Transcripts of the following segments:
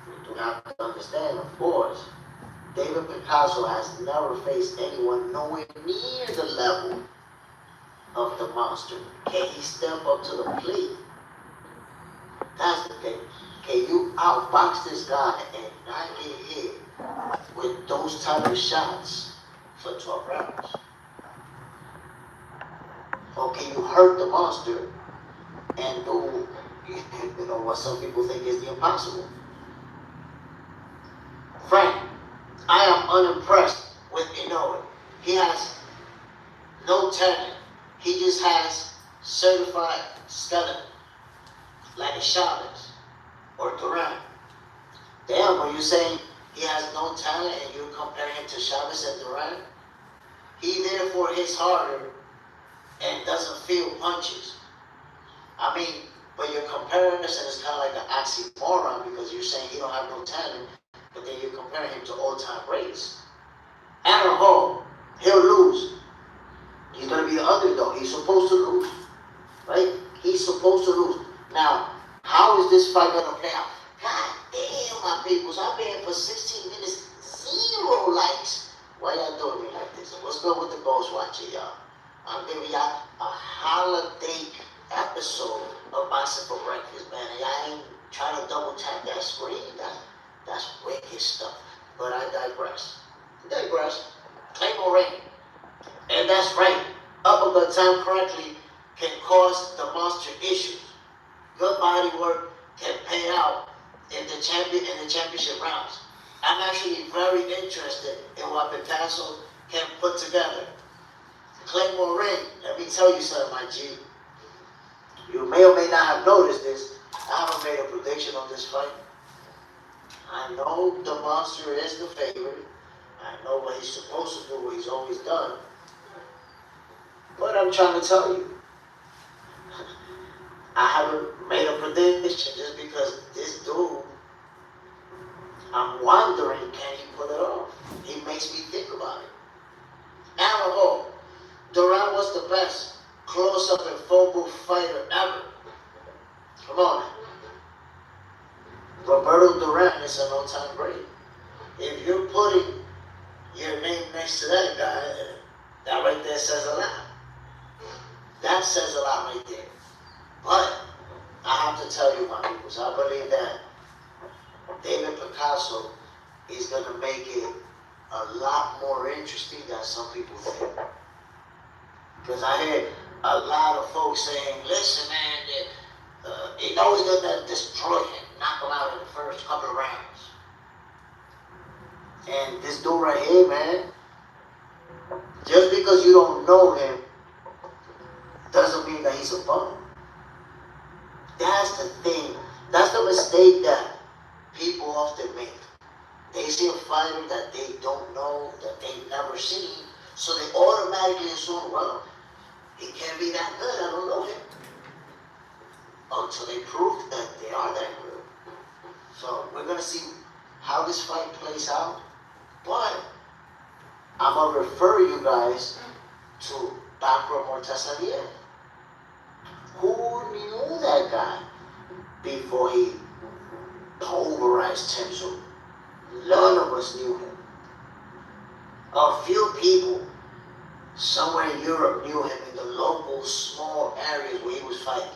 We do have to understand, of course, David Picasso has never faced anyone nowhere near the level of the monster. Can he step up to the plate? That's the thing. Can you outbox this guy and not get hit with those type of shots for 12 rounds? Or can you hurt the monster and do, what some people think is the impossible? Frank, I am unimpressed with Inoue. He has no talent. He just has certified skeleton, like a Chavez or Duran. Damn, are you saying he has no talent and you're comparing him to Chavez and Duran? He therefore hits harder and doesn't feel punches. I mean, but your comparison is kind of like an oxymoron because you're saying he don't have no talent, but then you're comparing him to all-time greats. Aaron Hall, he'll lose. He's going to be the underdog. He's supposed to lose, right? He's supposed to lose. Now, how is this fight going to play out? God damn, my peoples. I've been here for 16 minutes, 0 likes. Why y'all doing me like this? What's good with the ghost watcher, y'all? I'm giving y'all a holiday episode of Boxing for Breakfast, man. And y'all ain't trying to double tap that screen. That's wicked stuff. But I digress. Claymore Ring. And that's right. Uppercut time correctly can cause the monster issues. Good body work can pay out in the championship rounds. I'm actually very interested in what Picasso can put together. Claymore Ring, let me tell you something, my G. You may or may not have noticed this. I haven't made a prediction on this fight. I know the monster is the favorite. I know what he's supposed to do, what he's always done. But I'm trying to tell you, I haven't made a prediction just because this dude, I'm wondering, can he pull it off? He makes me think about it. Aaron Hall, Duran was the best close-up and focal fighter ever. Come on. Roberto Duran is an all-time great. If you're putting your name next to that guy, that right there says a lot. That says a lot right there. But I have to tell you, my people, I believe that David Picasso is going to make it a lot more interesting than some people think. Because I hear a lot of folks saying, listen, man, he's always going to destroy him, knock him out in the first couple of rounds. And this dude right here, man, just because you don't know him, doesn't mean that he's a bum. That's the thing. That's the mistake that people often make. They see a fighter that they don't know, that they've never seen, so they automatically assume, well, he can't be that good, I don't know him. Until they prove that they are that good. So we're going to see how this fight plays out. But I'm going to refer you guys to Bakra Mortasalier. Who knew that guy before he pulverized Tenzo? None of us knew him. A few people somewhere in Europe knew him in the local small areas where he was fighting.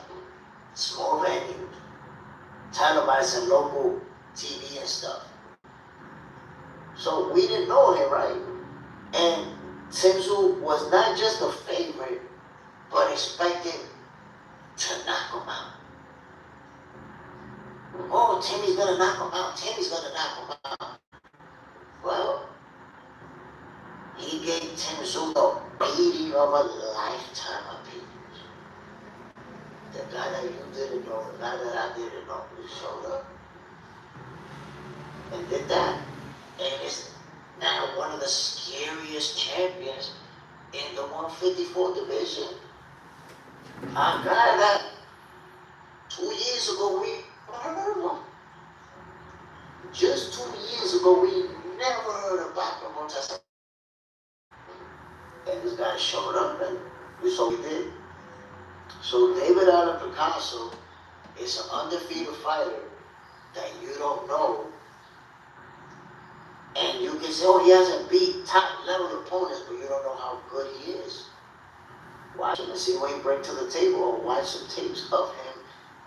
Small venues, televised on local TV and stuff. So we didn't know him, right? And Tenzo was not just a favorite, but expected to knock him out. Oh, Timmy's gonna knock him out. Timmy's gonna knock him out. Well, he gave Tenzo the beating of a lifetime of people. The guy that you didn't know, the guy that I didn't know, he showed up and did that. And is now one of the scariest champions in the 154 division. A guy that 2 years ago we never heard of him. Just 2 years ago we never heard of Bakra Mortasalier. And this guy showed up and we saw what he did. So David Allen Picasso is an undefeated fighter that you don't know, and you can say, oh, he hasn't beat top level opponents, but you don't know how good he is. Watch him and see what he brings to the table, or watch some tapes of him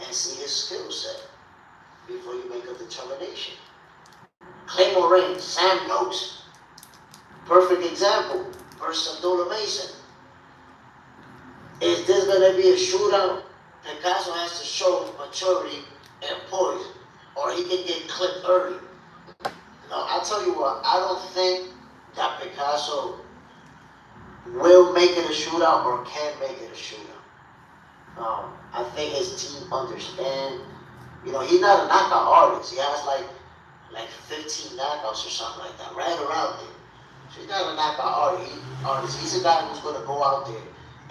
and see his skill set before you make a determination. Claymore Ring, Sam Noakes, perfect example versus Abdullah Mason. Is this going to be a shootout? Picasso has to show maturity and poise, or he can get clipped early. No, I'll tell you what, I don't think that Picasso will make it a shootout or can make it a shootout. I think his team understand. You know, he's not a knockout artist. He has like 15 knockouts or something like that, right around there. So he's not a knockout artist. He's a guy who's going to go out there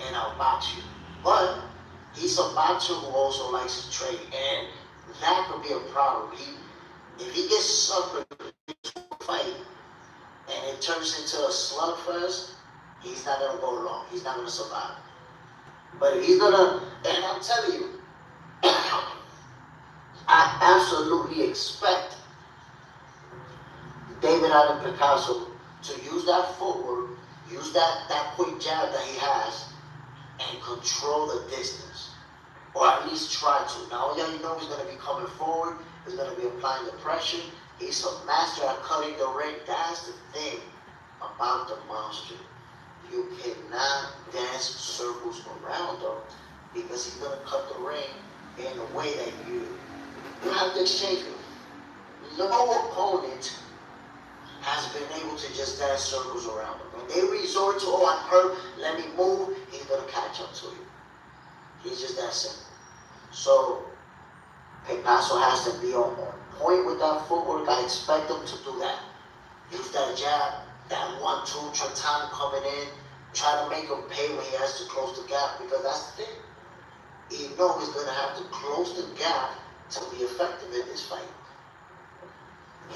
and outbox you. But he's a boxer who also likes to trade, and that could be a problem. If he gets suckered into a fight and it turns into a slugfest, he's not going to go long. He's not going to survive. But if he's going to, and I'm telling you, I absolutely expect David Adam Picasso to use that footwork, use that quick jab that he has, and control the distance. Or at least try to. Now, yeah, you know he's going to be coming forward. He's going to be applying the pressure. He's a master at cutting the ring. That's the thing about the monster. You cannot dance circles around him because he's going to cut the ring in a way that you have to exchange with. No opponent has been able to just dance circles around him. When they resort to, oh, I'm hurt, let me move, he's going to catch up to you. He's just that simple. So, Picasso has to be on point with that footwork. I expect him to do that. Use that jab, that 1-2, Trentano coming in, try to make him pay when he has to close the gap, because that's the thing. He knows he's going to have to close the gap to be effective in this fight.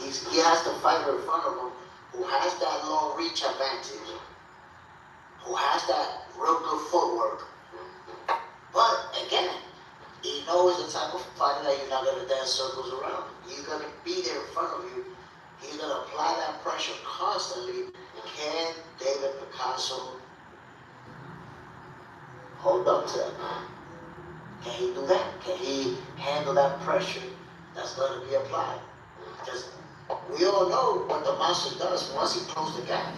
He has the fighter in front of him who has that long reach advantage, who has that real good footwork. But again, he knows the type of fighter that you're not going to dance circles around. He's going to be there in front of you. He's going to apply that pressure constantly. Can David Picasso hold up to that? Can he do that? Can he handle that pressure that's going to be applied? Because we all know what the monster does once he closes the gap.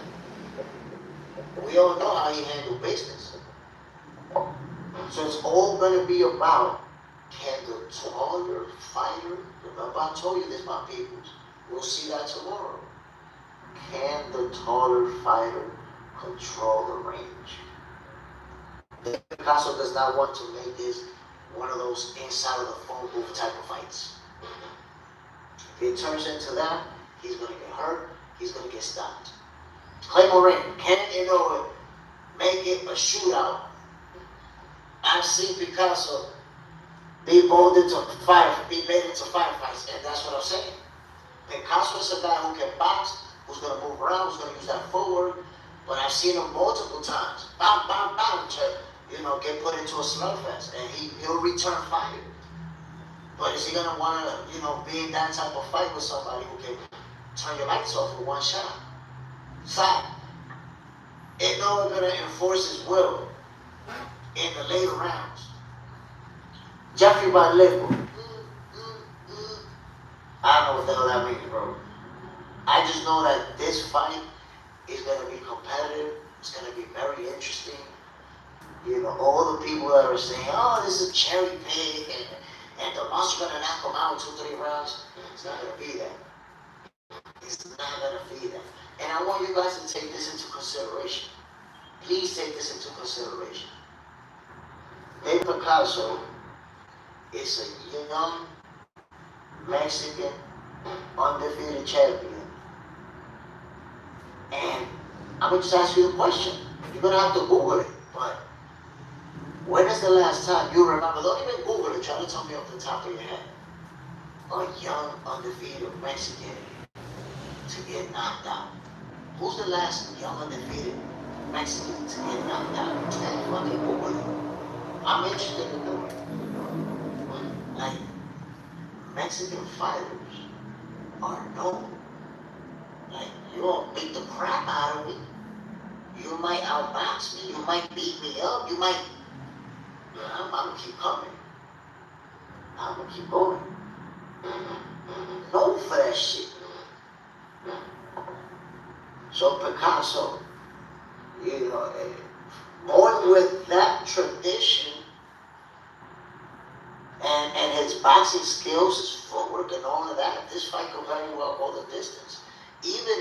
We all know how he handles business. So it's all going to be about, can the taller fighter, remember I told you this, my peoples, we'll see that tomorrow. Can the taller fighter control the range? Picasso does not want to make this one of those inside of the phone booth type of fights. If it turns into that, he's going to get hurt, he's going to get stopped. Claymore Ring, can Inoue make it a shootout? I've seen Picasso be made into firefights, and that's what I'm saying. Picasso is a guy who can box, who's going to move around, who's going to use that footwork, but I've seen him multiple times, bam, bam, bam, to, get put into a slugfest, and he'll return fire. But is he going to want to, be in that type of fight with somebody who can turn your lights off with one shot? Fact. Inoue going to enforce his will in the later rounds. Jeffrey Van Lippel. I don't know what the hell that means, bro. I just know that this fight is going to be competitive. It's going to be very interesting. All the people that are saying, oh, this is a cherry pick, and the monster's going to knock him out in 2-3 rounds. It's not going to be that. It's not going to be that. And I want you guys to take this into consideration. Please take this into consideration. David Picasso is a young Mexican undefeated champion. And I'm going to just ask you a question. You're going to have to Google it. But when is the last time you remember? Don't even Google it. Try to tell me off the top of your head. A young undefeated Mexican to get knocked out. Who's the last young undefeated Mexican to get knocked out? Man, fucking Google it. I'm interested in doing it. Like, Mexican fighters are known. Like, you gonna beat the crap out of me. You might outbox me. You might beat me up. You might. I'm gonna keep coming. I'm gonna keep going. Known for that shit. So Picasso, you know, going with that tradition and his boxing skills, his footwork and all of that, this fight could very well go the distance. Even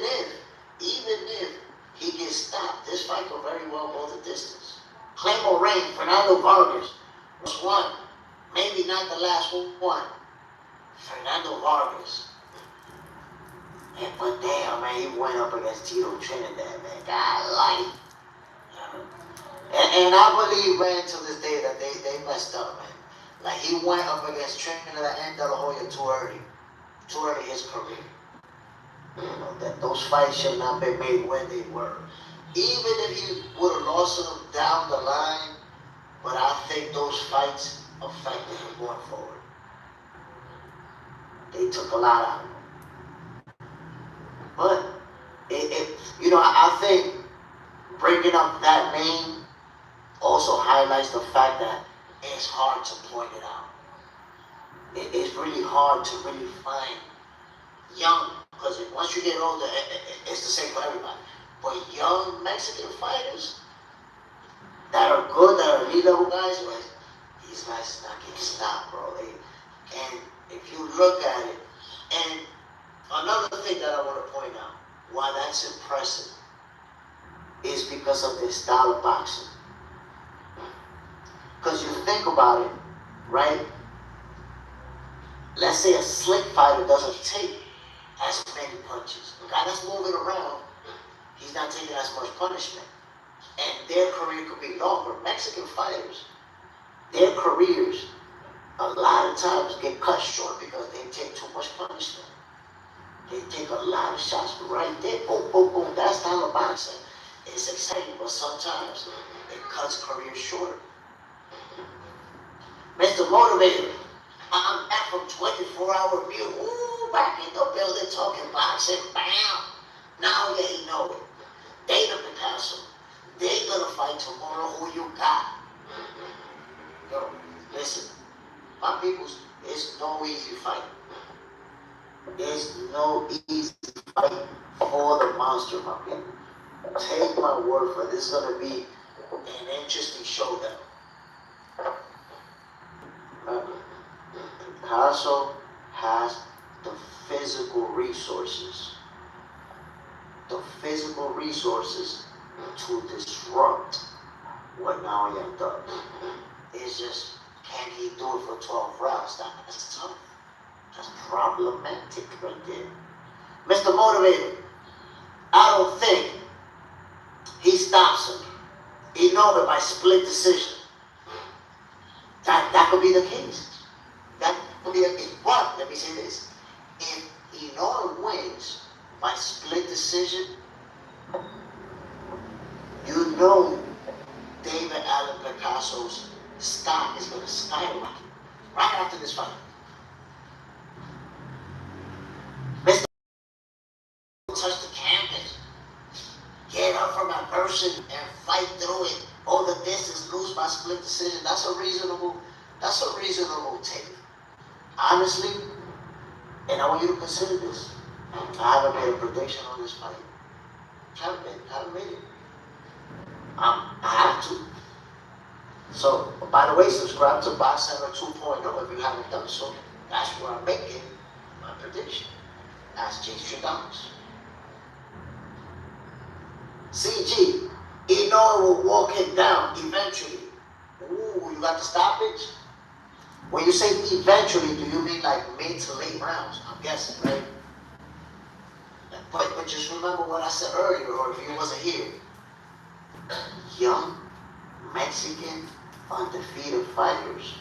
if he gets stopped, this fight could very well go the distance. Claymore Rain, Fernando Vargas was one. Maybe not the last one. Fernando Vargas. And but damn, man, he went up against Tito Trinidad, man. God, like. And I believe, man, to this day that they messed up, man. Like, he went up against Trinidad and De La Hoya too early in his career. You know, that those fights should not be made when they were. Even if he would have lost them down the line, but I think those fights affected him going forward. They took a lot out of him. But, you know, I think bringing up that name also highlights the fact that it's hard to point it out. It's really hard to really find young, because once you get older, it's the same for everybody. But young Mexican fighters that are good, that are elite level guys, well, these guys not getting stopped, bro. And if you look at it, and another thing that I want to point out, why that's impressive, is because of their style of boxing. Because you think about it, right? Let's say a slick fighter doesn't take as many punches. The guy that's moving around, he's not taking as much punishment. And their career could be longer. Mexican fighters, their careers a lot of times get cut short because they take too much punishment. They take a lot of shots right there, boom, boom, boom. That style of boxing is exciting, but sometimes it cuts careers short. Mr. Motivator, I'm back from 24-hour view. Ooh, back in the building talking boxing. Bam! Now you know it. Dana Picasso, they gonna fight tomorrow. Who you got? Yo, listen, my peoples, it's no easy fight. There's no easy fight for the monster, my people. Take my word for it. This is gonna be an interesting showdown. Picasso has the physical resources to disrupt what Naoya does. It's just, can he do it for 12 rounds? That's tough. That's problematic right there. Mr. Motivator, I don't think he stops him. He knows it by split decision. That could be the case. That could be the case. But let me say this: if Inoue wins by split decision, you know David Allen Picasso's stock is going to skyrocket right after this fight. Mr. Touch the canvas, get up from adversity and fight through it. All the distance, lose by split decision. That's a reasonable take. Honestly, and I want you to consider this. I haven't made a prediction on this fight. Haven't made it. I have to. So, by the way, subscribe to Box Center 2.0 if you haven't done so. That's where I'm making my prediction. That's J Stradamus. CG, Inoue will walk him down eventually. Ooh, you got the stoppage? When you say eventually, do you mean like mid to late rounds? I'm guessing, right? But just remember what I said earlier, or if you wasn't here. Young Mexican undefeated fighters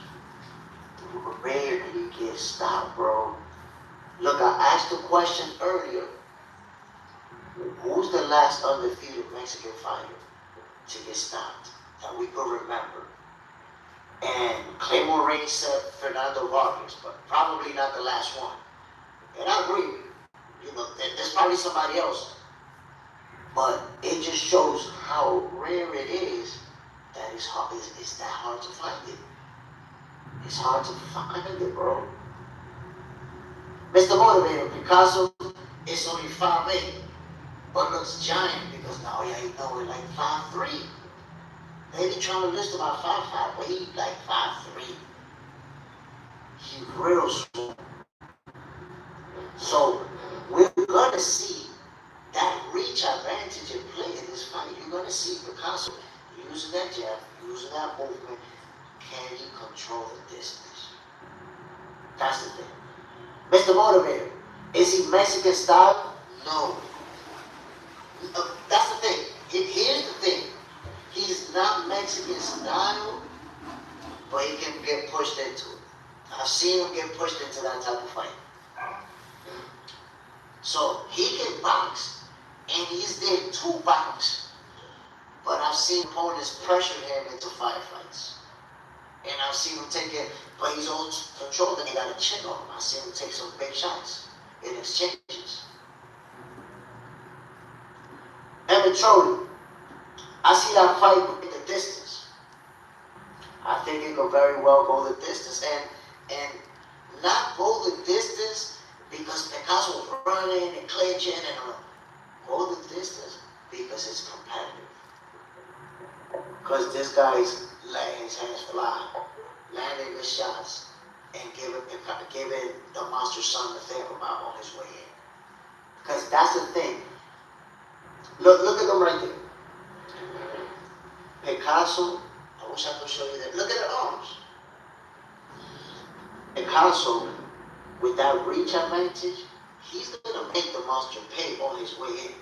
rarely get stopped, bro. Look, I asked a question earlier. Who's the last undefeated Mexican fighter to get stopped that we could remember? And Claymore Ray said Fernando Vargas, but probably not the last one. And I agree. You know, there's probably somebody else. But it just shows how rare it is that it's that hard to find it. It's hard to find it, bro. Mr. Motivator, Picasso is only 5'8", but looks giant because now you know it like 5'3". They be trying to list about 5'5", but he like 5'3". He real small. So we're gonna see that reach advantage in play in this fight. You're gonna see Picasso using that jab, using that movement. Can he control the distance? That's the thing. Mr. Motivator, is he Mexican style? No. That's the thing. Here's the thing. He's not Mexican style, but he can get pushed into it. I've seen him get pushed into that type of fight. So he can box, and he's there to box. But I've seen opponents pressure him into firefights. And I've seen him take it, but he's all controlled and he got a chin on him. I've seen him take some big shots in exchanges. Emmett Trody, I see that fight in the distance. I think it could very well go the distance and not go the distance because Picasso was running and clinching and go the distance because it's competitive. Because this guy's letting his hands fly, landing the shots, and giving the monster something to think about on his way in. Because that's the thing. Look at them right there. Picasso, I wish I could show you that. Look at the arms. Picasso, with that reach advantage, he's going to make the monster pay on his way in.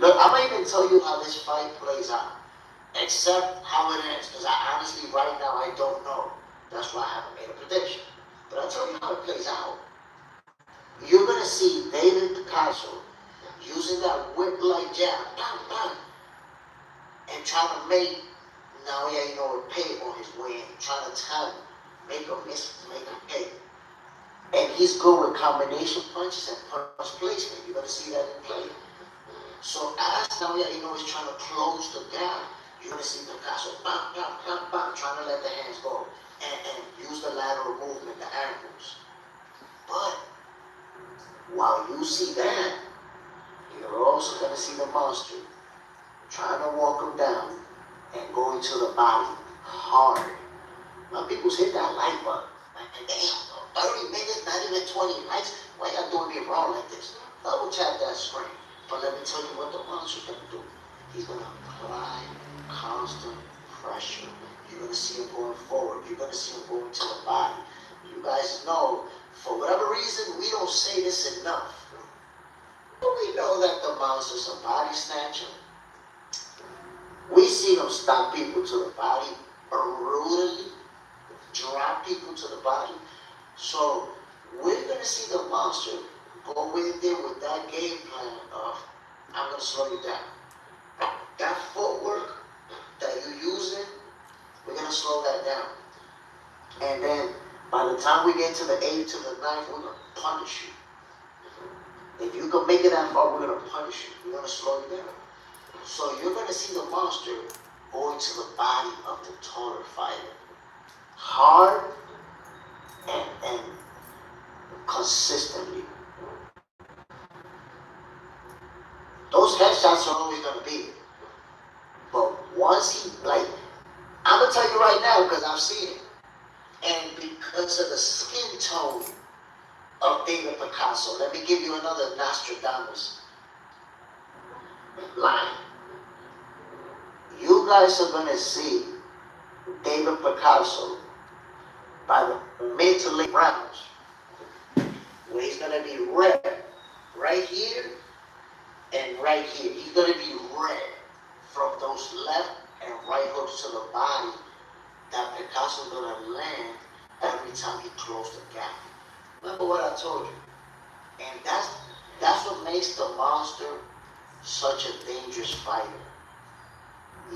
Look, I'm not even tell you how this fight plays out, except how it ends, because I honestly, right now, I don't know. That's why I haven't made a prediction. But I'll tell you how it plays out. You're going to see David Picasso using that whip-like jab, bang, bang, and trying to make Naoya Inoue pay on his way in, trying to tell him, make him miss, make him pay. And he's good with combination punches and punch placement. You're going to see that in play. So as Naoya Inoue is trying to close the gap, you're going to see Picasso bang, bang, bang, bang, trying to let the hands go and use the lateral movement, the ankles. But while you see that, you're also going to see the monster trying to walk him down and go into the body hard. Now people's hit that like button. Like, damn, 30 minutes, not even 20 likes. Why y'all doing me wrong like this? Double tap that screen. But let me tell you what the monster's going to do. He's going to apply constant pressure. You're going to see him going forward. You're going to see him going to the body. You guys know, for whatever reason, we don't say this enough. But we know that the monster's a body snatcher. We see them stop people to the body brutally, drop people to the body. So we're going to see the monster go in there with that game plan of, I'm going to slow you down. That footwork that you're using, we're going to slow that down. And then by the time we get to the 8th to the 9th, we're going to punish you. If you can make it that far, we're going to punish you. We're going to slow you down. So you're going to see the monster go into the body of the taller fighter. Hard and consistently. Those headshots are always going to be there. But once he, like, I'm going to tell you right now because I've seen it. And because of the skin tone of David Picasso, let me give you another Nostradamus line. You guys are going to see David Picasso by the mid to late rounds, where he's going to be red right here and right here. He's going to be red from those left and right hooks to the body that Picasso's going to land every time he closes the gap. Remember what I told you. And that's what makes the monster such a dangerous fighter.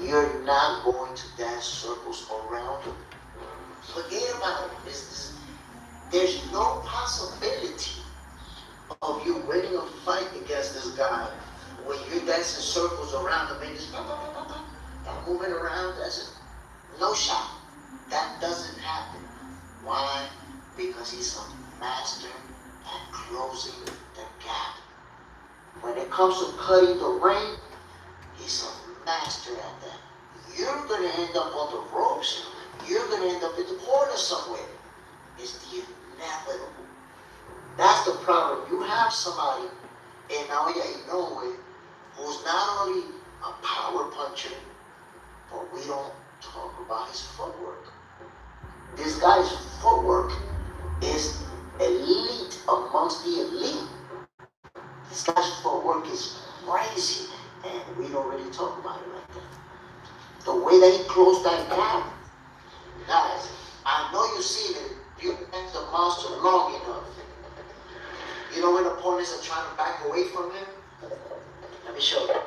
You're not going to dance circles around him. Forget about it. There's no possibility of you winning a fight against this guy when you're dancing circles around him and just moving around. That's no shot. That doesn't happen. Why? Because he's a master at closing the gap. When it comes to cutting the ring, he's a master at that. You're going to end up on the ropes. You're going to end up in the corner somewhere. It's the inevitable. That's the problem. You have somebody in Naoya Inoue who's not only a power puncher, but we don't talk about his footwork. This guy's footwork is elite amongst the elite. This guy's footwork is crazy, and we don't really talk about it like that. The way that he closed that gap, guys, I know you've seen it. You make the monster long enough. You know when opponents are trying to back away from him? Let me show you.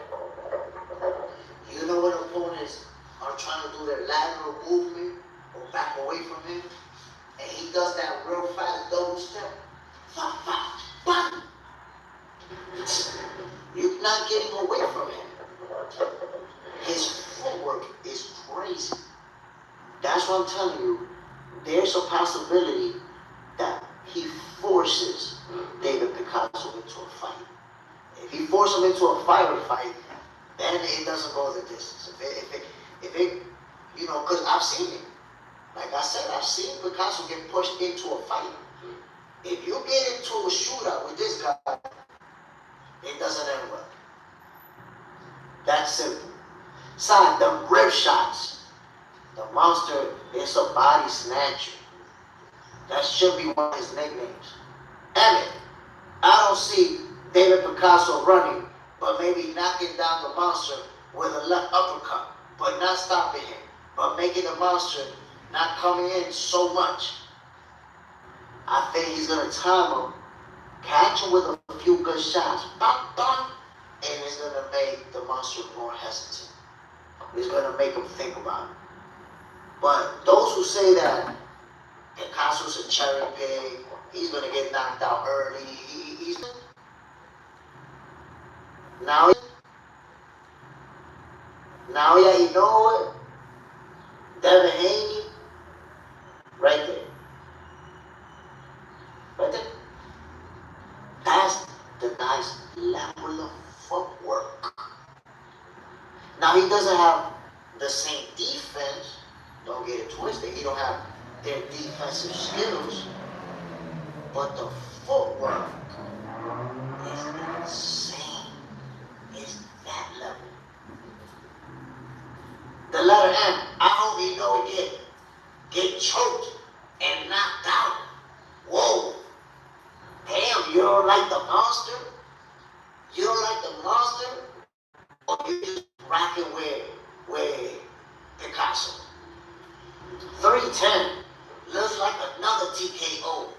You know when opponents are trying to do their lateral movement or back away from him? And he does that real fast double step. You're not getting away from him. His footwork is crazy. That's what I'm telling you. There's a possibility that he forces David Picasso into a fight. If he forces him into a fight, then it doesn't go the distance. If it, you know, because I've seen it. Like I said, I've seen Picasso get pushed into a fight. If you get into a shootout with this guy, it doesn't end well. That's simple. Side, the grip shots. The monster is a body snatcher. That should be one of his nicknames. Emmett, I don't see David Picasso running, but maybe knocking down the monster with a left uppercut, but not stopping him, but making the monster not coming in so much. I think he's going to time him, catch him with a few good shots, bang, bang, and it's going to make the monster more hesitant. It's going to make him think about it. But those who say that Picasso's a cherry pig, he's going to get knocked out early, he's now yeah, you know it. Devin Haney, right there. Right there. That's the guy's level of footwork. Now he doesn't have the same defense. Don't get it twisted. He don't have their defensive skills, but the footwork is insane. It's that level. The letter M, I hope you know it get choked and knocked out. Whoa. Damn, you don't like the monster? You don't like the monster? Or you just rocking with Picasso? 310 looks like another TKO.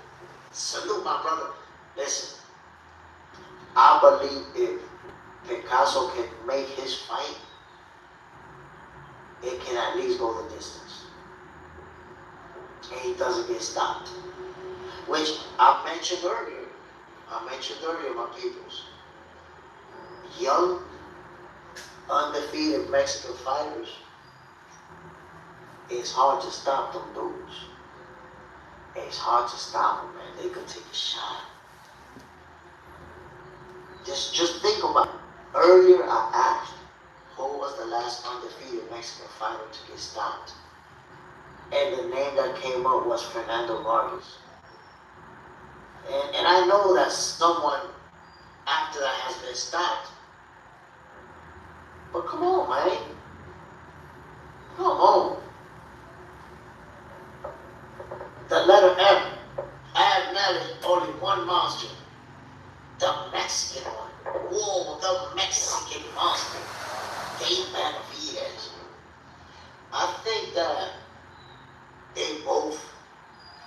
Salute my brother. Listen, I believe if Picasso can make his fight, it can at least go the distance. And he doesn't get stopped. Which I mentioned earlier. My peoples. Young, undefeated Mexican fighters, it's hard to stop them dudes. It's hard to stop them, man. They could take a shot. Just think about it. Earlier I asked, who was the last undefeated Mexican fighter to get stopped? And the name that came up was Fernando Vargas. And I know that someone after that has been stopped. But come on, man. Come on. The letter M. I have acknowledged only one monster. The Mexican one. Whoa, the Mexican monster. Dave Benavidez. I think that they both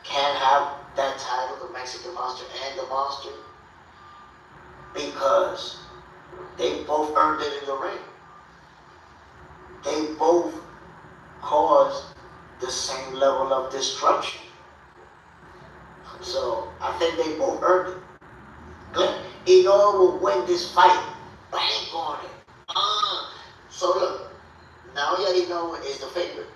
can have that title, the Mexican monster and the monster, because they both earned it in the ring. They both caused the same level of destruction. So I think they both earned it. Glenn Inoue will win this fight. Bank on it. So look, Naoya Inoue is the favorite.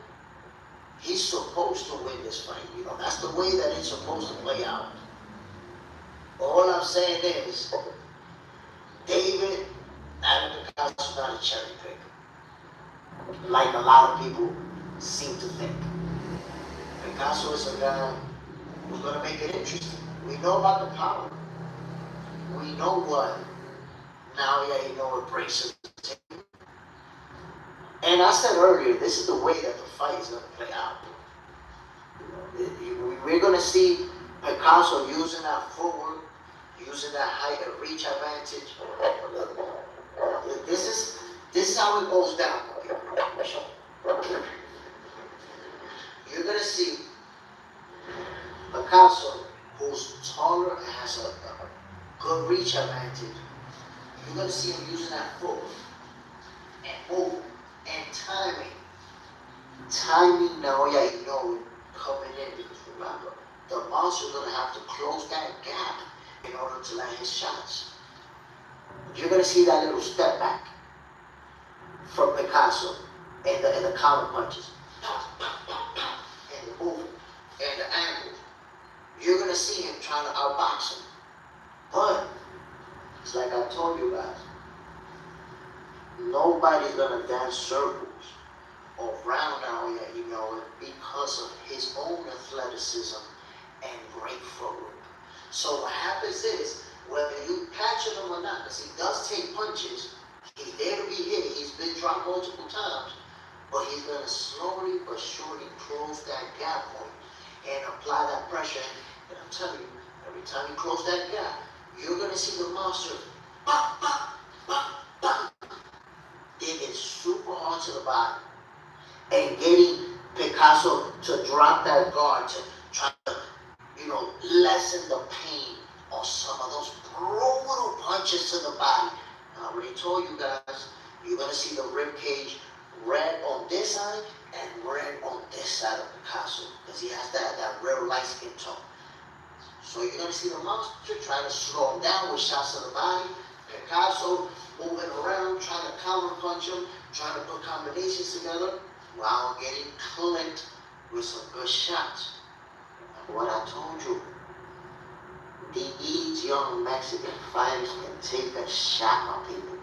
He's supposed to win this fight. You know, that's the way that it's supposed to play out. All I'm saying is, David Adam Picasso's not a cherry picker, like a lot of people seem to think. Picasso is a guy who's going to make it interesting. We know about the power. We know what Naoya Inoue brings to the table. And I said earlier, this is the way that the fight is going to play out. We're going to see Picasso using that footwork, using that height and reach advantage. This is how it goes down. You're going to see Picasso, who's taller and has a good reach advantage. You're going to see him using that footwork and move and timing. Timing Naoya Inoue coming in, because remember, the monster's going to have to close that gap in order to land his shots. You're going to see that little step back from Picasso and the counter punches. And the movement and the angle. You're going to see him trying to outbox him. But, it's like I told you guys, nobody's going to dance circles around Naoya Inoue because of his own athleticism and great footwork. So what happens is, whether you catch him or not, because he does take punches, he's there to be hit, he's been dropped multiple times, but he's going to slowly but surely close that gap point and apply that pressure. And I'm telling you, every time you close that gap, you're going to see the monster bop, bop, bop, bop, digging super hard to the body and getting Picasso to drop that guard, to try to, lessen the pain on some of those brutal punches to the body. I already told you guys, you're going to see the rib cage red on this side and red on this side of Picasso, because he has that real light skin tone. So you're going to see the monster trying to slow him down with shots to the body. Picasso moving around, trying to counter punch him, trying to put combinations together while getting clipped with some good shots. And what I told you, these young Mexican fighters can take a shot on people.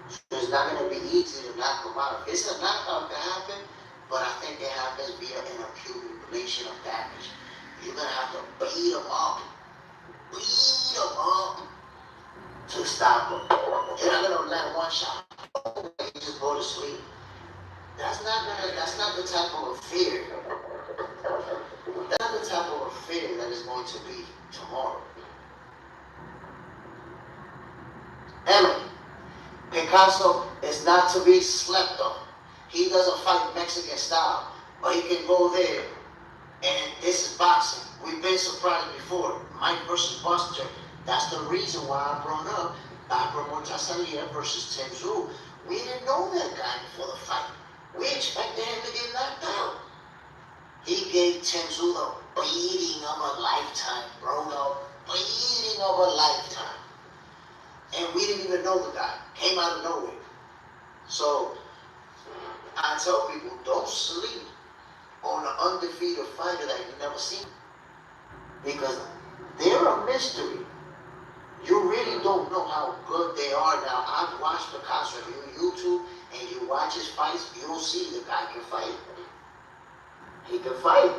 So it's not going to be easy to knock them out. It's a knockout to happen, but I think it happens via an accumulation of damage. You're going to have to beat them up to stop them. You're not going to let one shot. You just go to sleep. That's not the type of fear. That's not the type of fear that is going to be tomorrow. Emily, Picasso is not to be slept on. He doesn't fight Mexican style, but he can go there. And this is boxing. We've been surprised before. Mike versus Buster. That's the reason why I brought up Barbara Montasalia versus Tim Tszyu. We didn't know that guy before the fight. We expected him to get knocked out. He gave Tim Tszyu the beating of a lifetime, bro. The beating of a lifetime. And we didn't even know the guy. Came out of nowhere. So, I tell people, don't sleep on an undefeated fighter that you've never seen. Because they're a mystery. You really don't know how good they are now. I've watched Picasso. If you're on YouTube and you watch his fights, you'll see the guy can fight. He can fight.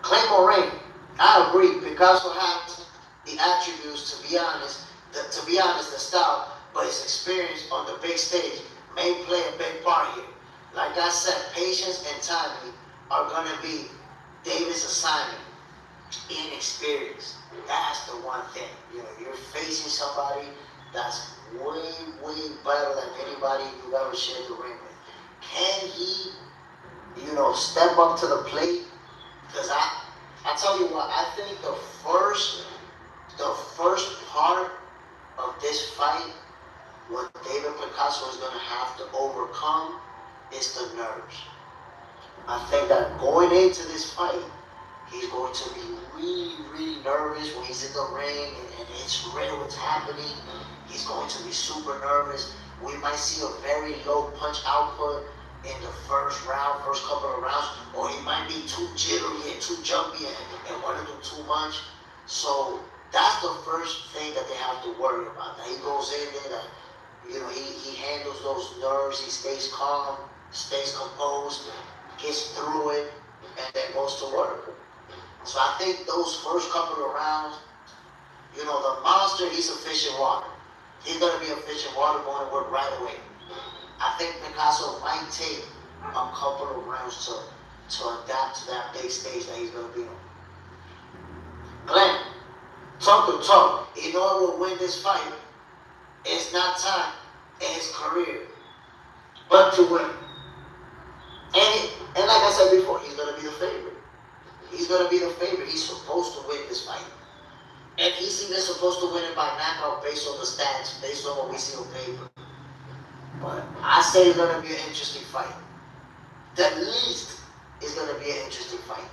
Clay Moraine, I agree. Picasso has the attributes, to be honest, the style, but his experience on the big stage may play a big part here. Like I said, patience and timing are going to be David's assignment. Inexperience. That's the one thing. You're facing somebody that's way, way better than anybody you've ever shared the ring with. Can he, step up to the plate? Because I tell you what, I think the first part of this fight, what David Picasso is going to have to overcome is the nerves. I think that going into this fight, he's going to be really, really nervous when he's in the ring and it's real what's happening. He's going to be super nervous. We might see a very low punch output in the first round, first couple of rounds, or he might be too jittery and too jumpy and want to do too much. So that's the first thing that they have to worry about. That he goes in there, that he handles those nerves, he stays calm, stays composed, gets through it, and then goes to work. So I think those first couple of rounds, the monster, he's a fish in water. He's going to be a fish in water going to work right away. I think Picasso might take a couple of rounds to adapt to that big stage that he's going to be on. Glenn, talk to talk. Inoue will win this fight. It's not time in his career, but to win. And like I said before, he's going to be the favorite. He's going to be the favorite. He's supposed to win this fight. And he's even supposed to win it by knockout based on the stats, based on what we see on paper. But I say it's going to be an interesting fight. At least it's going to be an interesting fight.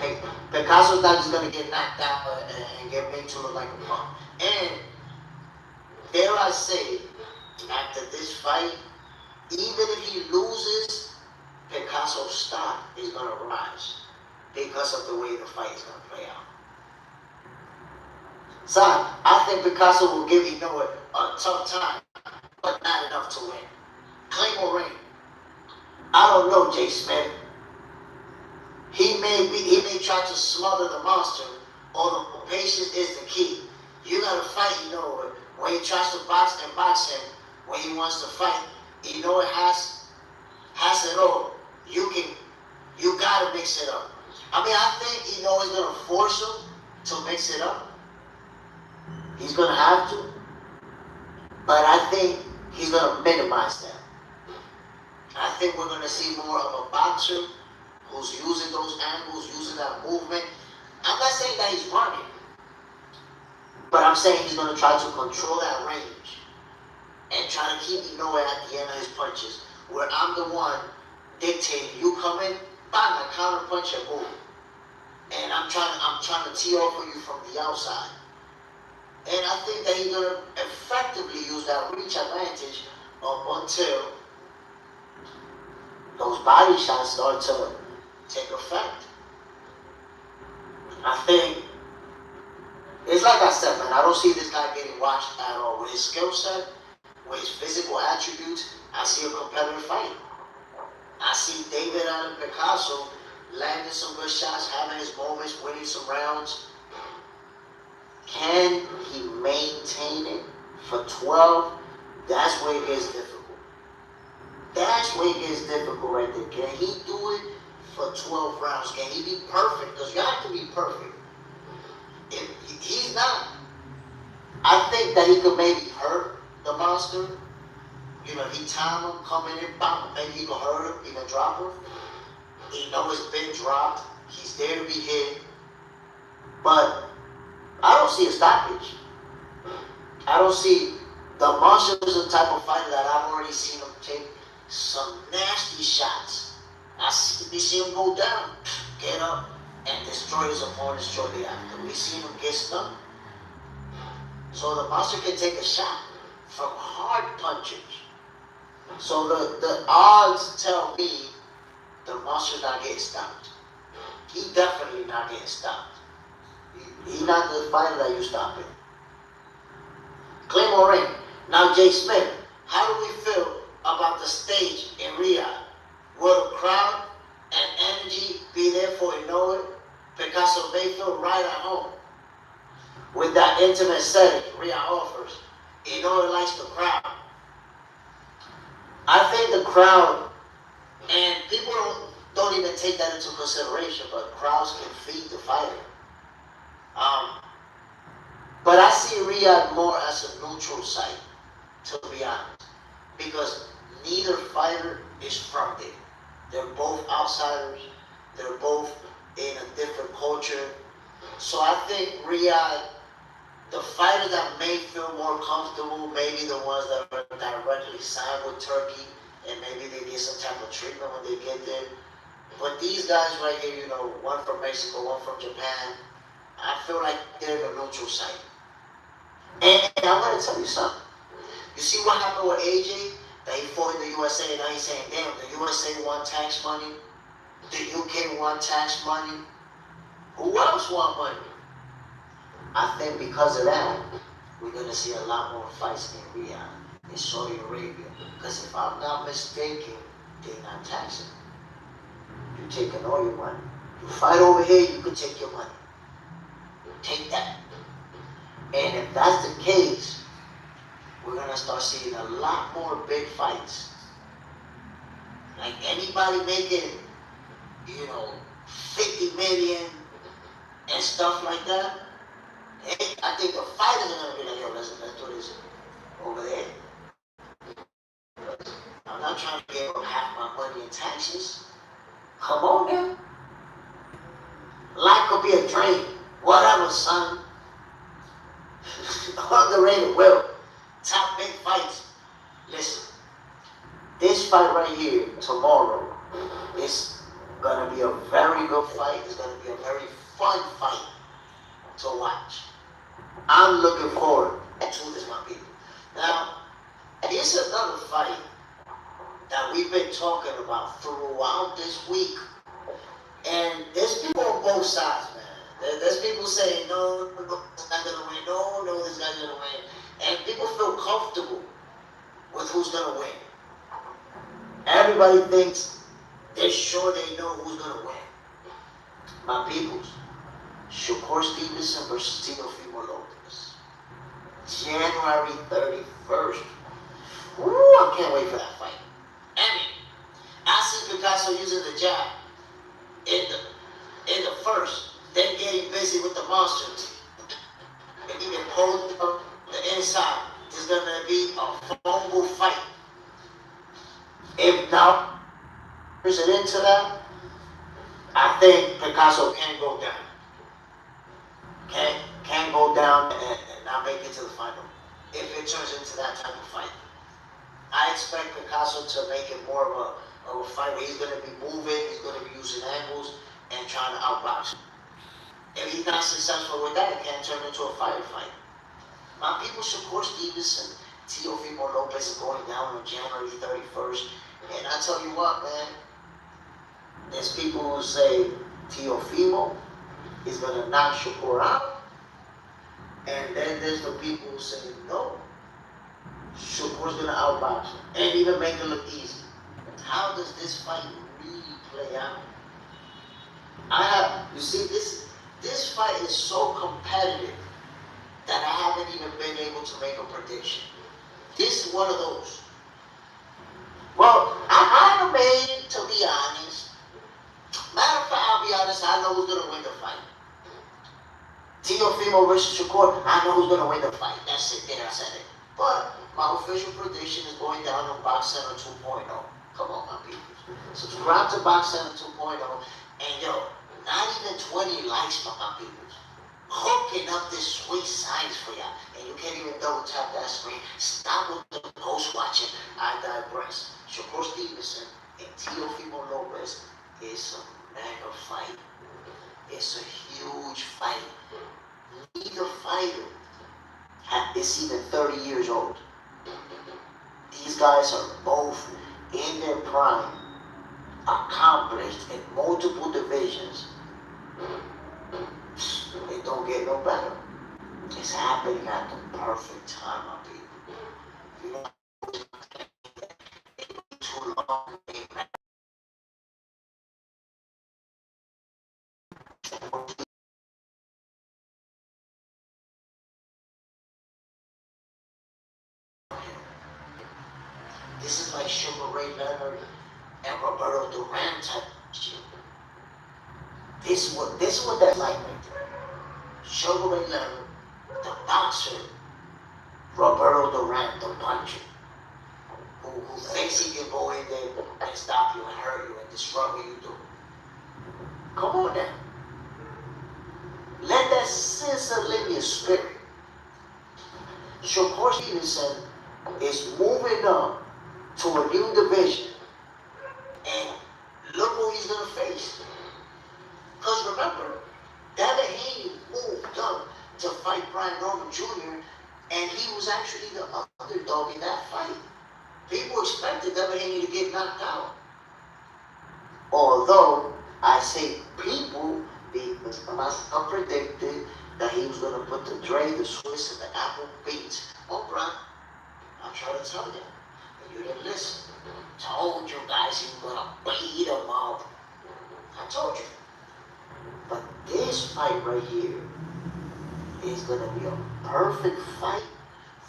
Hey, Picasso's not just going to get knocked out and get made to look like a punk. And dare I say, after this fight, even if he loses, Picasso's stock is going to rise because of the way the fight is going to play out. So I think Picasso will give Inoue a tough time, but not enough to win. Claymore Ring. I don't know, Jay Smith. He may try to smother the monster, although patience is the key. You gotta fight Inoue. When he tries to box him, when he wants to fight, Inoue has it all. You gotta mix it up. I mean, I think Inoue is gonna force him to mix it up. He's gonna have to. But I think he's gonna minimize that. I think we're gonna see more of a boxer who's using those angles, using that movement. I'm not saying that he's running, but I'm saying he's gonna try to control that range and try to keep Inoue at the end of his punches, where I'm the one dictating. You come in, bang, I counter punch and boom. And I'm trying to tee off for you from the outside. And I think that he's gonna effectively use that reach advantage up until those body shots start to take effect. I think it's like I said, man, I don't see this guy getting watched at all. With his skill set, with his physical attributes, I see a competitive fight. I see David Allen Picasso landing some good shots, having his moments, winning some rounds. Can he maintain it for 12? That's where it gets difficult. That's where it gets difficult right there. Can he do it for 12 rounds? Can he be perfect? Because you have to be perfect. If he's not, I think that he could maybe hurt the monster. If he time him, coming in, bam, maybe he could hurt him, even drop him. He knows it's been dropped. He's there to be hit. But I don't see a stoppage. I don't see the monster is the type of fighter that I've already seen him take some nasty shots. We see him go down, get up, and destroy his opponent shortly after. We see him get stunned. So the monster can take a shot from hard punches. So the odds tell me the monster's not getting stopped. He definitely not getting stopped. He's not the fighter that you stop him. Claymore Ring. Now, Jay Smith, how do we feel about the stage in Riyadh? Will the crowd and energy be there for Inoue? Picasso may feel right at home with that intimate setting Riyadh offers. Inoue likes the crowd. I think the crowd, and people don't even take that into consideration, but crowds can feed the fighter. But I see Riyadh more as a neutral site, to be honest, because neither fighter is from there. They're both outsiders. They're both in a different culture. So I think Riyadh, the fighters that may feel more comfortable, maybe the ones that are directly signed with Turkey, and maybe they get some type of treatment when they get there. But these guys right here, you know, one from Mexico, one from Japan, I feel like they're the neutral site. And I'm gonna tell you something. You see what happened with AJ? That he fought in the USA, and now he's saying, damn, the USA want tax money, the UK want tax money. Who else want money? I think because of that, we're gonna see a lot more fights in Riyadh, in Saudi Arabia. Because if I'm not mistaken, they're not taxing. You're taking all your money. You fight over here, you can take your money. Take that. And if that's the case, we're gonna start seeing a lot more big fights. Like anybody making, you know, 50 million and stuff like that, I think the fighters are gonna be like, yo, let's do this over there. I'm not trying to get half my money in taxes. Come on now. Life could be a dream. Whatever, son. Underrated will. Top big fights. Listen, this fight right here tomorrow is gonna be a very good fight. It's gonna be a very fun fight to watch. I'm looking forward to this, my people. Now, here's another fight that we've been talking about throughout this week. And there's people on both sides, man. There's people saying, no, this guy's gonna win. No, this guy's gonna win. And people feel comfortable with who's gonna win. Everybody thinks they're sure they know who's gonna win. My peoples, Shakur Stevenson versus Teofimo Lopez. January 31st. Ooh, I can't wait for that fight. I mean, I see Picasso using the jab in the first, then getting busy with the monsters. And even hold the inside. This is gonna be a phone fight. If now is it into that, I think Picasso can go down. Can go down and not make it to the final. If it turns into that type of fight. I expect Picasso to make it more of a fight where he's going to be moving, he's going to be using angles and trying to outbox him. If he's not successful with that, it can turn into a firefight. My people, Shakur Stevenson, Teofimo Lopez is going down on January 31st. And I tell you what, man, there's people who say Teofimo is going to knock Shakur out. And then there's the people who say, no, Shakur's going to outbox him and even make it look easy. How does this fight really play out? You see, this fight is so competitive that I haven't even been able to make a prediction. This is one of those. Well, I'm a man, to be honest. Matter of fact, I'll be honest, I know who's going to win the fight. Teofimo versus Shakur, I know who's going to win the fight. That's it, there I said it. But my official prediction is going down on Box Center 2.0. Come on, my people. Subscribe to Box Center 2.0. And yo, not even 20 likes, my people. Hooking up this sweet science for y'all. And you can't even double tap that screen. Stop with the post watching. I digress. Shakur Stevenson and Teofimo Lopez is a mega fight. It's a huge fight. Neither fighter is even 30 years old. These guys are both in their prime, accomplished in multiple divisions. It don't get no better. It's happening at the perfect time, my people. You know, too long. This is like Sugar Ray Leonard and Roberto Duran type shit. This is what that's like right there. Sugar Ray Leonard, the boxer, Roberto Duran, the puncher, who thinks he can go in there and stop you and hurt you and disrupt what you do. Come on now. Let that sister live your spirit. Shakur Stevenson is moving up to a new division. And look who he's going to face. Because remember, Devin Haney moved up to fight Brian Norman Jr., and he was actually the underdog in that fight. People expected Devin Haney to get knocked out. Although, I say people because myself predicted that he was going to put the Dre, the Swiss, and the Apple beats on Brian. I'm trying to tell you. And you didn't listen. Told you guys he was going to beat him up. I told you. But this fight right here is going to be a perfect fight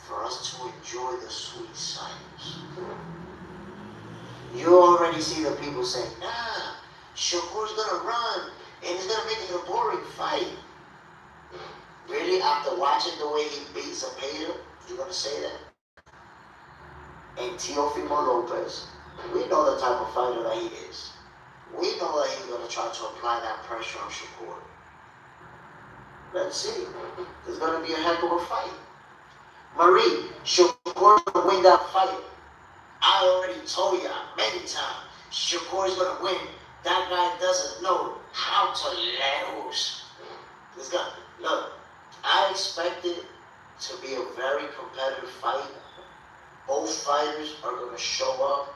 for us to enjoy the sweet silence. You already see the people saying, nah, Shakur's going to run and he's going to make it a boring fight. Really? After watching the way he beat Zepeda, you're going to say that? And Teofimo Lopez, we know the type of fighter that he is. We know that he's going to try to apply that pressure on Shakur. Let's see. It's going to be a heck of a fight. Marie, Shakur's going to win that fight. I already told you many times, Shakur's going to win. That guy doesn't know how to let loose. This guy, look, I expect it to be a very competitive fight. Both fighters are going to show up,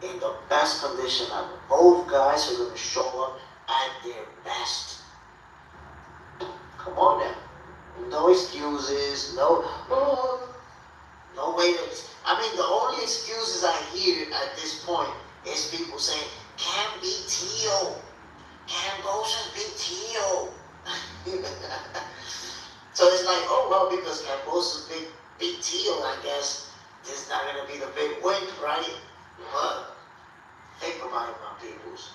in the best condition ever. Both guys are going to show up at their best. Come on now. No excuses, no way. I mean, the only excuses I hear at this point is people saying, can't beat Tio. Kambosos beat Tio. So it's like, oh, well, because Kambosos beat Tio, I guess this is not going to be the big win, right? But think about it, my peoples.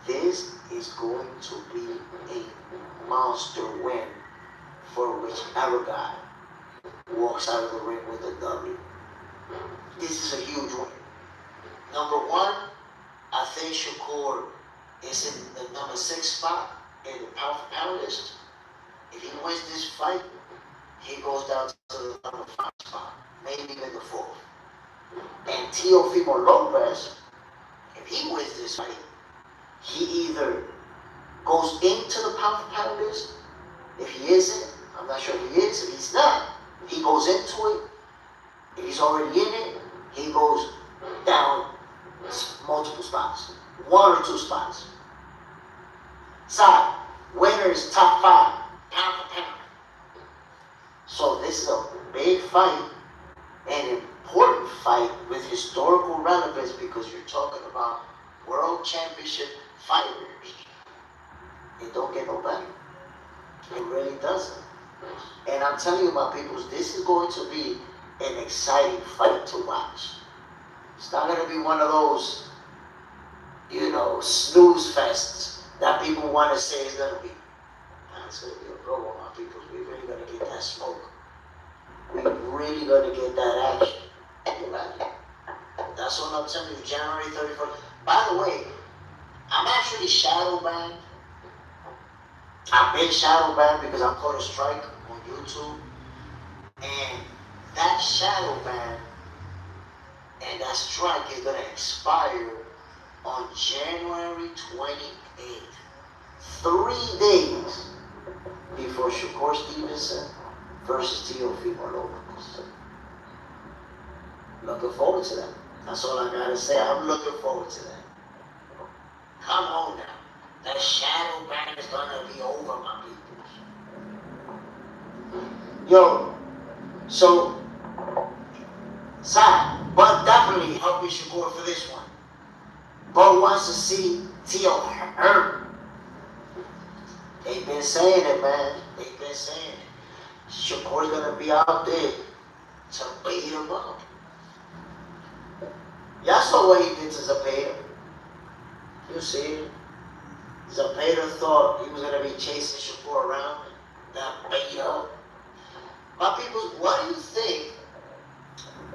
This is going to be a monster win for whichever guy walks out of the ring with a W. This is a huge win. Number one, I think Shakur is in the number 6 spot in the pound for pound list. If he wins this fight, he goes down to the number 5 spot, maybe even the 4th. And Teofimo Lopez, if he wins this fight, he either goes into the pound for pound list. If he isn't, I'm not sure if he is. If he's not, he goes into it. If he's already in it, he goes down multiple spots. 1 or 2 spots. Side, winner is top 5, pound for pound. So this is a big fight, an important fight with historical relevance because you're talking about world championship fighters. It don't get no better. It really doesn't. And I'm telling you, my peoples, this is going to be an exciting fight to watch. It's not going to be one of those, snooze fests that people want to say is going to be. It's going to be a good one, my peoples. We're really going to get that smoke. We're really going to get that action. Imagine. That's what I'm telling you, January 31st. By the way, I'm actually shadow banned. I've been shadow banned because I caught a strike on YouTube. And that shadow ban and that strike is going to expire on January 28th. 3 days before Shakur Stevenson versus Teofimo Lopez. Looking forward to that. That's all I got to say. I'm looking forward to that. Come on now. That shadow ban is going to be over, my people. Yo, so, Sai, but definitely helping Shakur for this one. But wants to see Tio hurt. They've been saying it, man. They've been saying it. Shakur's going to be out there to beat him up. Y'all saw what he did to Zepeda. You see it? Zepeda thought he was going to be chasing Shakur around. That beat up. My people, what do you think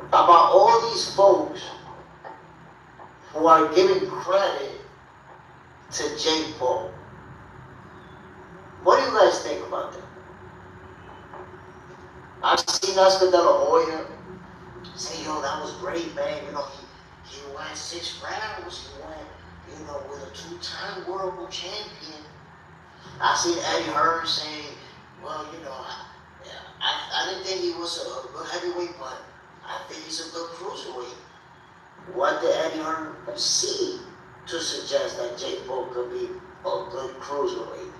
about all these folks who are giving credit to Jake Paul? What do you guys think about that? I've seen Oscar De La Hoya Say, yo, that was great, man. You know, he won 6 rounds. He won, you know, with a 2-time world champion. I seen Eddie Hearn saying, well, you know, I didn't think he was a good heavyweight, but I think he's a good cruiserweight. What did Eddie Hearn see to suggest that Jake Paul could be a good cruiserweight?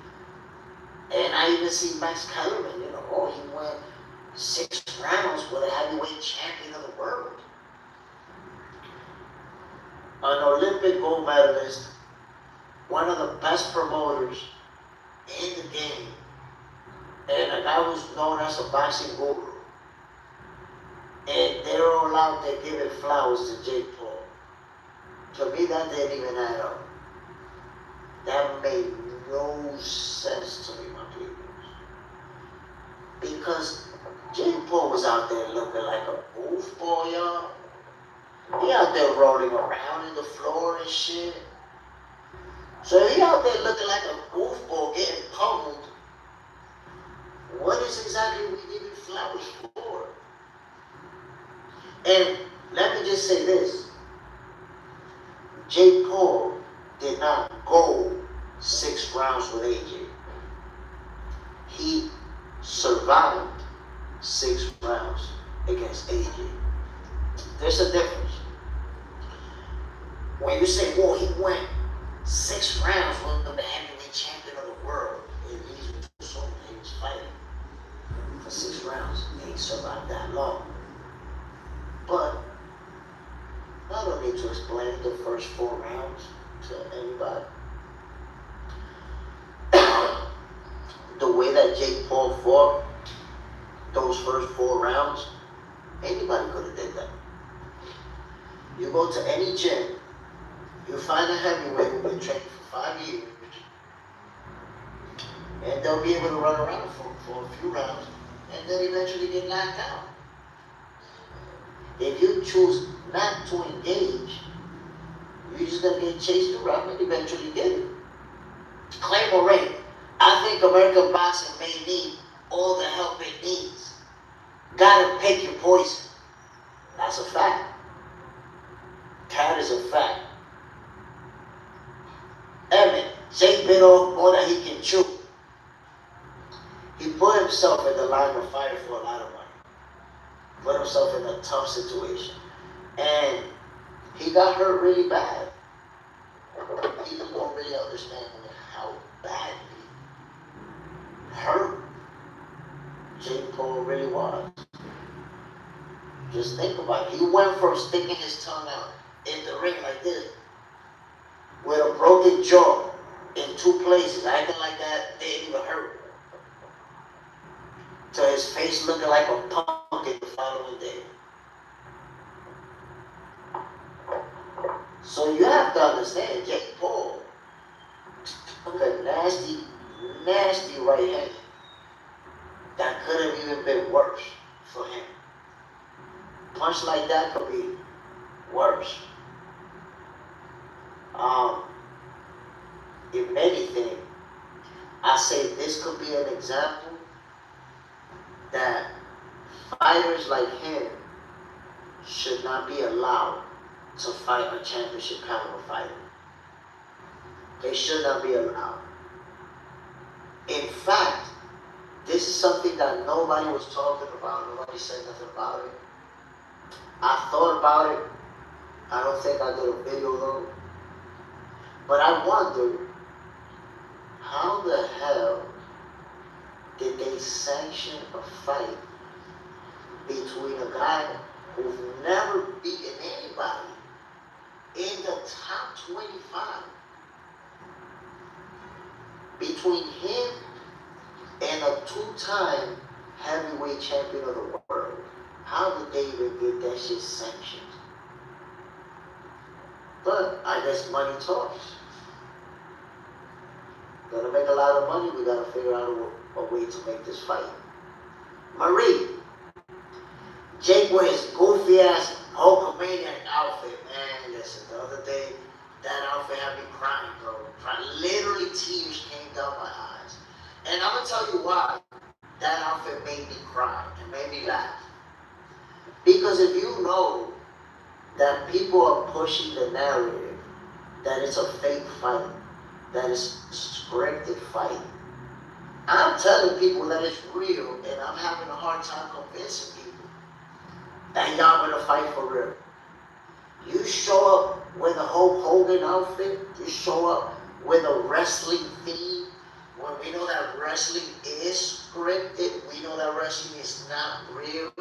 And I even see Max Kellerman, you know, oh, he won 6 rounds with a heavyweight champion of the world. An Olympic gold medalist, one of the best promoters in the game, and a guy who's known as a boxing guru. And they're all out there giving flowers to Jake Paul. To me, that didn't even add up. That made no sense to me, my people. Because Jake Paul was out there looking like a goofball, y'all. He out there rolling around in the floor and shit. So he out there looking like a goofball getting pummeled. What is exactly we giving flowers for? And let me just say this. Jake Paul did not go 6 rounds with AJ. He survived 6 rounds against AJ. There's a difference. When you say, well, he went 6 rounds with the heavyweight champion of the world, and he was fighting for 6 rounds, and he survived that long. But I don't need to explain the first 4 rounds to anybody. The way that Jake Paul fought those first 4 rounds, anybody could have did that. You go to any gym, you find a heavyweight who's been training for 5 years, and they'll be able to run around for a few rounds, and then eventually get knocked out. If you choose not to engage, you're just going to get chased around and eventually get it. Claim or rape. I think American boxing may need all the help it needs. Gotta pick your poison. That's a fact. That is a fact. Emmett, Jake bit off more than he can chew. He put himself in the line of fire for a lot of money. Put himself in a tough situation. And he got hurt really bad. People don't really understand how badly hurt Jake Paul really was. Just think about it. He went from sticking his tongue out in the ring like this, with a broken jaw in 2 places, acting like that didn't even hurt, to his face looking like a pumpkin the following day. So you have to understand, Jake Paul took a nasty, nasty right hand that could have even been worse for him. Punch like that could be worse. If anything, I say this could be an example that fighters like him should not be allowed to fight a championship caliber fighter. They should not be allowed. In fact, this is something that nobody was talking about. Nobody said nothing about it. I thought about it. I don't think I did a video though. But I wondered, how the hell did they sanction a fight between a guy who's never beaten anybody in the top 25, between him and a 2-time heavyweight champion of the world? How did they even get that shit sanctioned? But I guess money talks. Gotta make a lot of money, we gotta figure out a way to make this fight. Marie, Jake with his goofy ass Hulkamaniac outfit, man, listen, the other day, that outfit had me crying, bro. Literally tears came down my eyes. And I'm gonna tell you why that outfit made me cry and made me laugh. Because if you know that people are pushing the narrative that it's a fake fight, that it's a scripted fight, I'm telling people that it's real, and I'm having a hard time convincing people that y'all gonna fight for real. You show up with a Hulk Hogan outfit, you show up with a wrestling theme, when we know that wrestling is scripted, we know that wrestling is not real,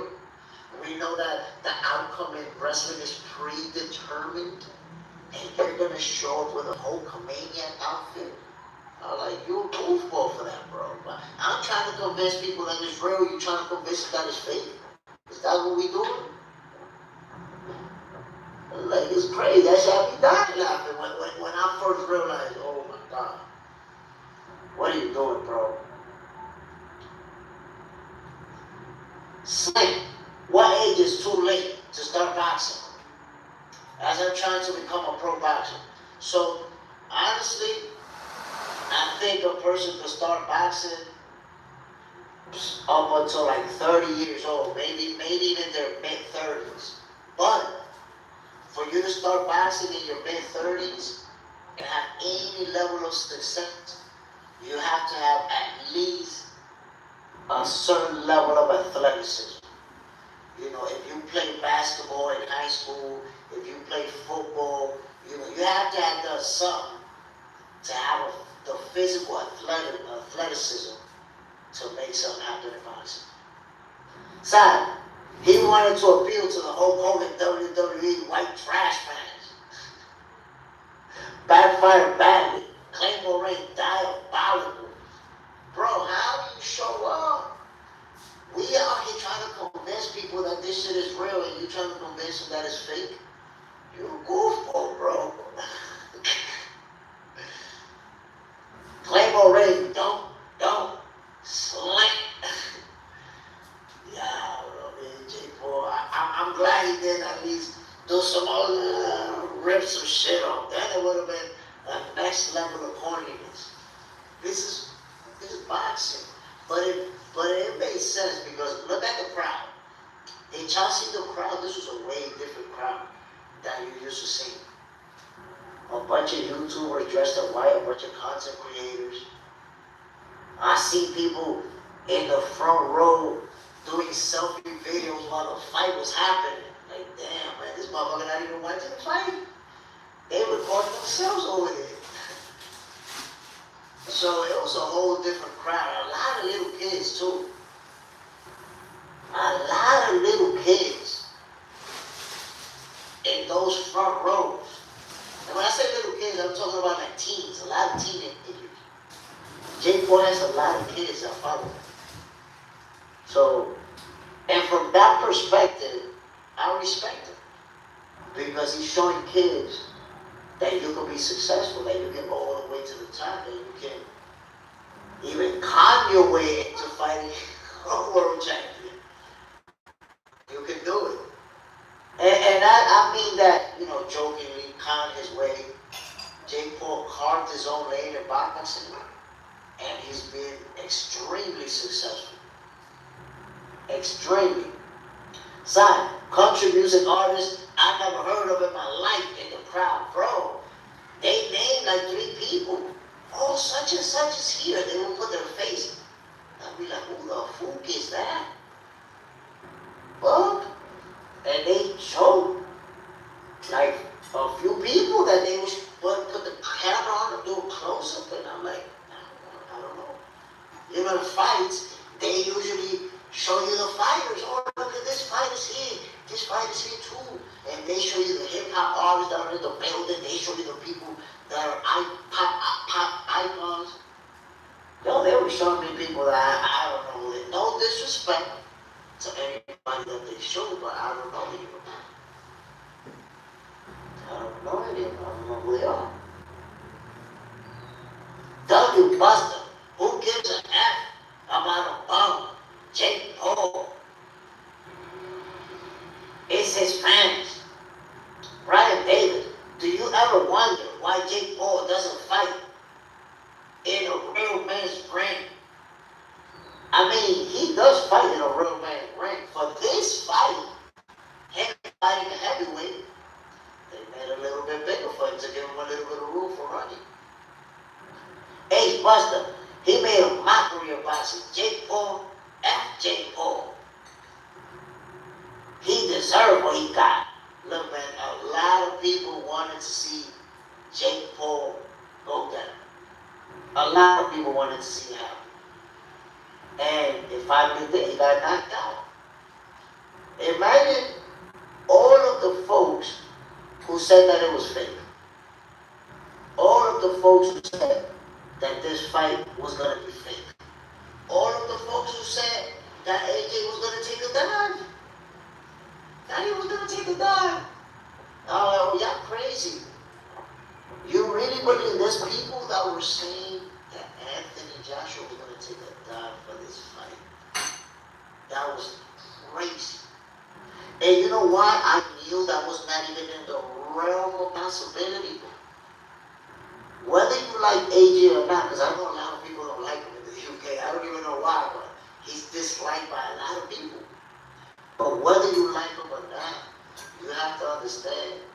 we know that the outcome in wrestling is predetermined, and you're gonna show up with a Hulkamaniac outfit. I'm like, you're a goofball for that, bro. But I'm trying to convince people that it's real, you're trying to convince them that it's fake. Is that what we doing? Like, it's crazy. That shit had me dying laughing when I first realized, oh my God, what are you doing, bro? Slim, what age is too late to start boxing? As I'm trying to become a pro boxer. So, honestly, I think a person could start boxing up until like 30 years old, maybe even their mid-30s. But for you to start boxing in your mid-30s and have any level of success, you have to have at least a certain level of athleticism. You know, if you play basketball in high school, if you play football, you know, you have to have done something to have the physical athleticism to make something happen in boxing. Sad. He wanted to appeal to the Hulk Hogan WWE white trash fans. Backfired badly. Claymore Ray diabolical. Bro, how do you show up? We out here trying to convince people that this shit is real, and you trying to convince them that it's fake? You a goofball, bro. Claymore Ray, don't, slam. Yeah, Jake Paul. I'm glad he did at least do some rip some shit off. Then it would have been a next level of corniness. This is boxing, but it made sense because look at the crowd. In Chelsea, the crowd, this was a way different crowd than you used to see. A bunch of YouTubers dressed up white, a bunch of content creators. I see people in the front row doing selfie videos while the fight was happening. Like, damn, man, this motherfucker not even watching the fight. They recorded themselves over there. So it was a whole different crowd. A lot of little kids, too. A lot of little kids in those front rows. And when I say little kids, I'm talking about like teens, a lot of teenagers. Jake Paul has a lot of kids that follow him. So, and from that perspective, I respect him. Because he's showing kids that you can be successful, that you can go all the way to the top, that you can even con your way into fighting a world champion. You can do it. And I mean that, you know, jokingly, con his way. Jake Paul carved his own lane in boxing, and he's been extremely successful. Extremely. Son, country music artist I never heard of in my life in the crowd, bro. They named like 3 people. Oh, such and such is here. They will put their face. I'll be like, who the fuck is that? Fuck. And they showed like a few people that they would put the camera on and do a close-up, and I'm like, I don't know. You know, the fights, they usually show you the fighters. Oh, look at this fight is here. This fight is here too. And they show you the hip-hop artists that are in the building. They show you the people that are pop icons. Yo, they were showing me people that I don't know. No disrespect to anybody that they show, but I don't know you. I don't know any of them. I don't know who they are. W. Buster, who gives an F about a bum? Jake Paul. It's his fans. Brian Davis, do you ever wonder why Jake Paul doesn't fight in a real man's ring? I mean, he does fight in a real man's ring. For this fight, Buster. He made a mockery of boxing. Jake Paul, F. Jake Paul. He deserved what he got. Look, man, a lot of people wanted to see Jake Paul go down. A lot of people wanted to see him. And if I did that, he got knocked out. Imagine all of the folks who said that it was fake. All of the folks who said that this fight was going to be fake. All of the folks who said that AJ was going to take a dive. That he was going to take a dive. Oh, y'all crazy. You really believe there's people that were saying that Anthony Joshua was going to take a dive for this fight? That was crazy. And you know why I knew that was not even in the realm of possibility? Whether you like AJ or not, because I know a lot of people don't like him in the UK. I don't even know why, but he's disliked by a lot of people. But whether you like him or not, you have to understand,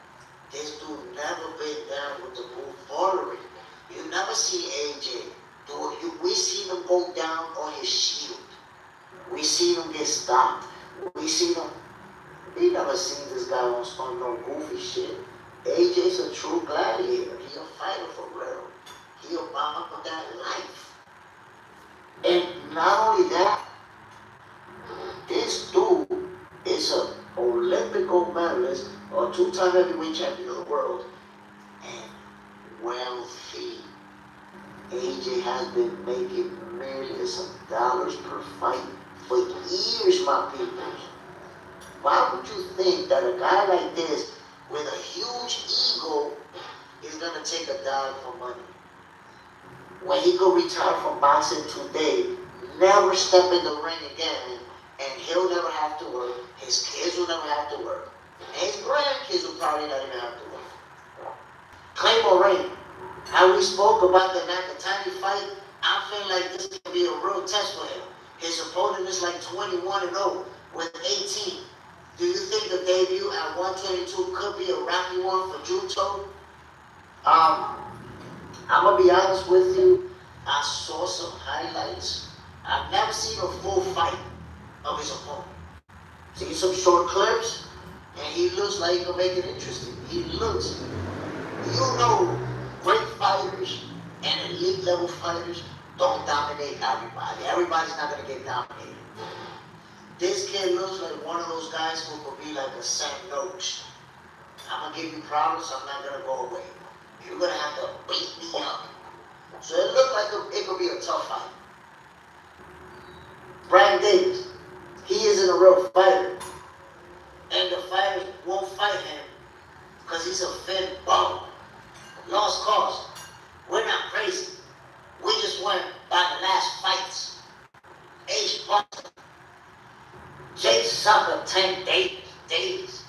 this dude never been down with the buffoonery. You never see AJ do it. We seen him go down on his shield. We seen him get stopped. We never seen this guy on no goofy shit. AJ's a true gladiator. He a fighter for real. He about that life. And not only that, this dude is an Olympic gold medalist or two-time heavyweight champion of the world and wealthy. AJ has been making millions of dollars per fight for years, my people. Why would you think that a guy like this with a huge ego is going to take a dive for money? When he could retire from boxing today, never step in the ring again, and he'll never have to work, his kids will never have to work, and his grandkids will probably not even have to work. Claymore Ray, how we spoke about the Nakatani fight, I feel like this could be a real test for him. His opponent is like 21-0 with 18. Do you think the debut at 122 could be a rocky one for Juto? I'm going to be honest with you. I saw some highlights. I've never seen a full fight of his opponent. See some short clips, and he looks like he can make it interesting. He looks, great fighters and elite level fighters don't dominate everybody. Everybody's not going to get dominated. This kid looks like one of those guys who could be like a Sam Noakes. I'm going to give you problems, I'm not going to go away. You're going to have to beat me up. So it looked like it could be a tough fight. Brad Davis, he isn't a real fighter. And the fighters won't fight him because he's a thin bum. Lost cause. We're not crazy. We just went by the last fights. Ace Buster. Jake Sucker, Tank Davis.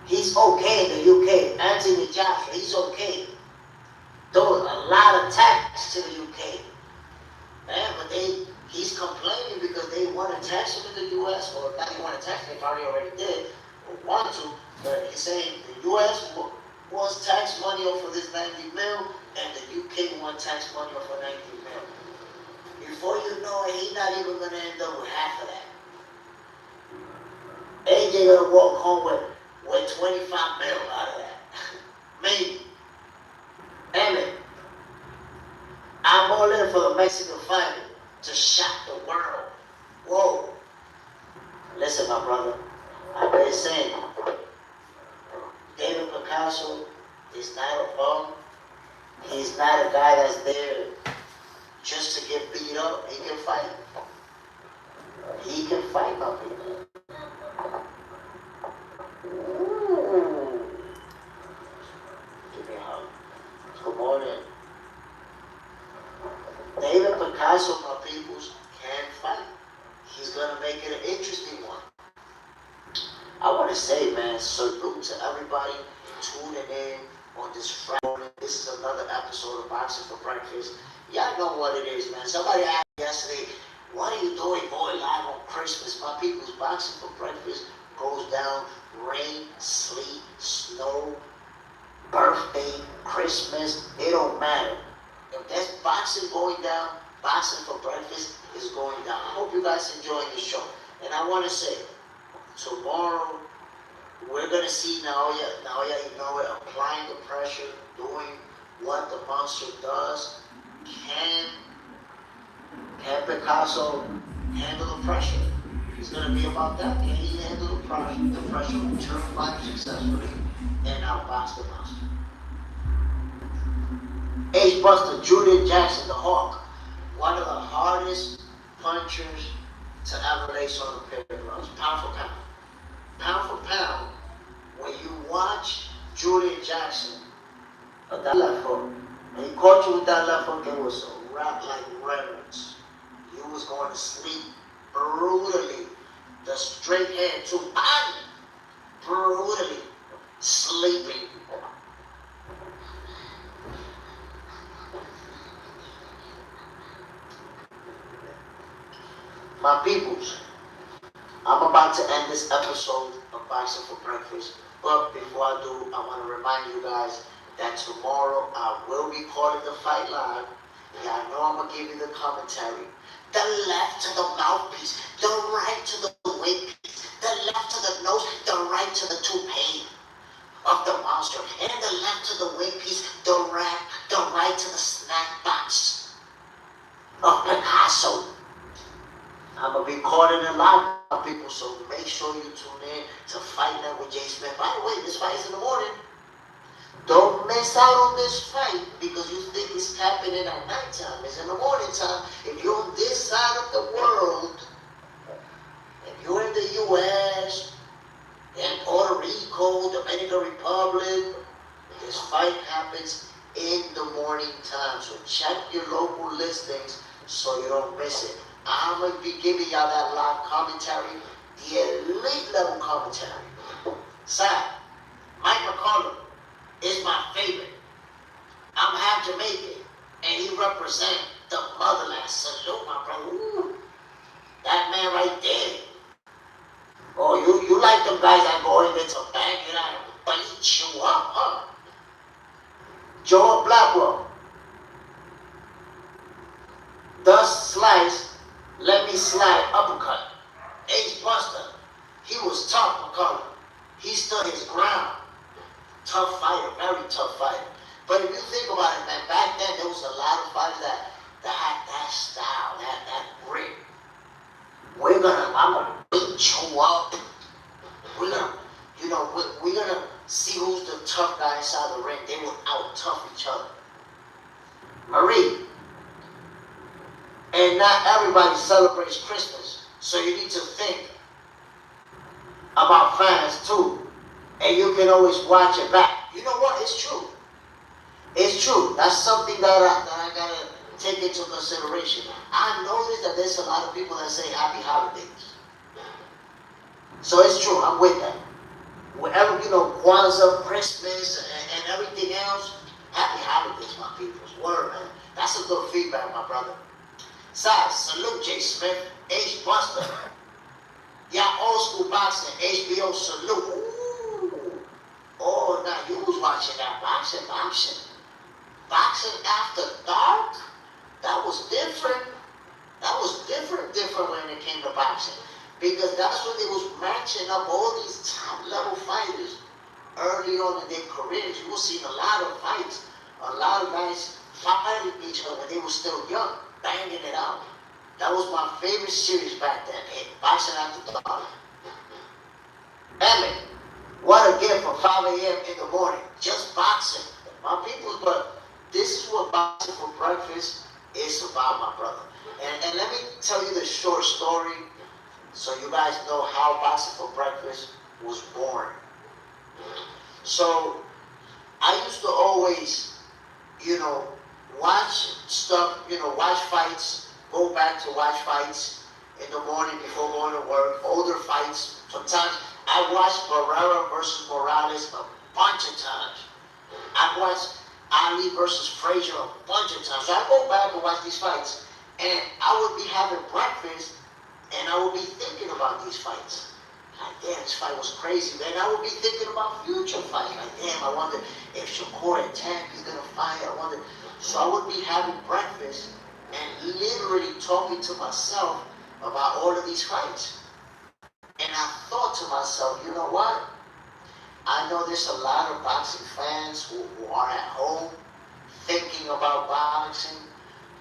He's okay in the UK. Anthony Joshua, he's okay. Throwing a lot of tax to the UK. Man, but he's complaining because they want to tax him in the US, or not they want to tax him, they probably already did, or want to, but he's saying the US wants tax money off of this 90 mil, and the UK wants tax money off of 90 mil. Before you know it, he's not even going to end up with half of that. AJ gonna walk home with 25 mil out of that. Maybe. Emmett, I'm all in for the Mexican fighter to shock the world. Whoa. Listen, my brother, I've been saying, David Picasso is not a bum. He's not a guy that's there just to get beat up. He can fight. He can fight, my people. Ooh. Give me a hug. Good morning. David Picasso, my peoples, can fight. He's going to make it an interesting one. I want to say, man, salute to everybody tuning in on this Friday morning. This is another episode of Boxing for Breakfast. Y'all know what it is, man. Somebody asked me yesterday, what are you doing going live on Christmas? My people's Boxing for Breakfast goes down rain, sleet, snow, birthday, Christmas. It don't matter. The That's boxing going down. Boxing for breakfast is going down. I hope you guys enjoying the show. And I want to say, tomorrow we're gonna see Naoya Inoue applying the pressure, doing what the monster does. Can Picasso handle the pressure? It's gonna be about that. Can he handle the pressure, return fight successfully, and outbox the monster? Ace Buster, Julian Jackson, the Hawk, one of the hardest punchers to ever lace on the pay gloves, pound for pound. Pound for pound, when you watch Julian Jackson, that left hook, and he caught you with that left hook, it was a wrap like reverence. You was going to sleep brutally. The straight hand to body, brutally sleeping. My peoples, I'm about to end this episode of Boxing for Breakfast, but before I do, I want to remind you guys that tomorrow I will be calling the fight live. Yeah, I know I'm going to give you the commentary. The left to the mouthpiece, the right to the wing piece, the left to the nose, the right to the toupee of the monster, and the left to the wing piece, the right to the snack box of Picasso. I'm going to be calling it live, people, so make sure you tune in to Fight Night with Jay Smith. By the way, this fight is in the morning. Don't miss out on this fight because you think it's happening at nighttime. It's in the morning time. If you're on this side of the world, if you're in the U.S., in Puerto Rico, Dominican Republic, this fight happens in the morning time. So check your local listings so you don't miss it. I'm going to be giving y'all that live commentary, the elite level commentary. Sam, Mike McCollum is my favorite. I'm half Jamaican, and he represents the motherland. Salute, my brother. Ooh, that man right there. Oh, you like them guys that go in there to bang it out and beat you up, huh? Joe Blackwell. Thus slice. Let me slide uppercut. Ace Buster, he was tough, McCollum. He stood his ground. Tough fighter, very tough fighter. But if you think about it, man, back then there was a lot of fighters that had that style, that grit. I'm gonna beat you up. We're gonna see who's the tough guy inside the ring. They will out tough each other. Marie. And not everybody celebrates Christmas. So you need to think about fans too. And you can always watch it back. You know what? It's true. It's true. That's something that I gotta take into consideration. I noticed that there's a lot of people that say happy holidays. So it's true. I'm with that. Wherever, Kwanzaa, Christmas, and everything else, happy holidays, my peoples. Word, man. That's a good feedback, my brother. Size, salute Jay Smith, H Buster. Y'all old school boxing, HBO salute. Ooh. Oh, now you was watching that boxing. Boxing after dark? That was different. That was different when it came to boxing. Because that's when they was matching up all these top level fighters early on in their careers. You was seeing a lot of fights. A lot of guys fighting each other when they were still young. Banging it out. That was my favorite series back then. Boxing After Dark. Emmett, what a gift for 5 a.m. in the morning. Just boxing. My people, but this is what Boxing for Breakfast is about, my brother. And let me tell you the short story so you guys know how Boxing for Breakfast was born. So, I used to always, watch stuff, watch fights, go back to watch fights in the morning before going to work, older fights. Sometimes I watched Barrera versus Morales a bunch of times. I watched Ali versus Frazier a bunch of times. So I go back and watch these fights, and I would be having breakfast, and I would be thinking about these fights. Like, damn, this fight was crazy. Then I would be thinking about future fights. Like, damn, I wonder if Shakur and Tank is going to fight. I wonder So I would be having breakfast and literally talking to myself about all of these fights. And I thought to myself, you know what? I know there's a lot of boxing fans who are at home thinking about boxing,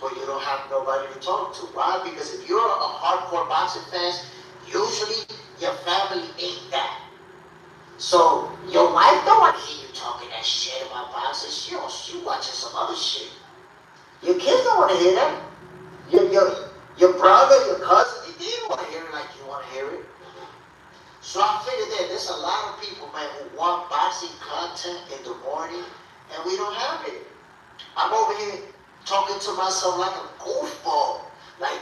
but you don't have nobody to talk to. Why? Because if you're a hardcore boxing fan, usually your family ain't that. So your wife don't want to hear you talking that shit about boxing. She watching some other shit. Your kids don't want to hear that. Your brother, your cousin, they don't want to hear it like you want to hear it. So I figured that there's a lot of people, man, who want boxing content in the morning, and we don't have it. I'm over here talking to myself like a goofball. Like,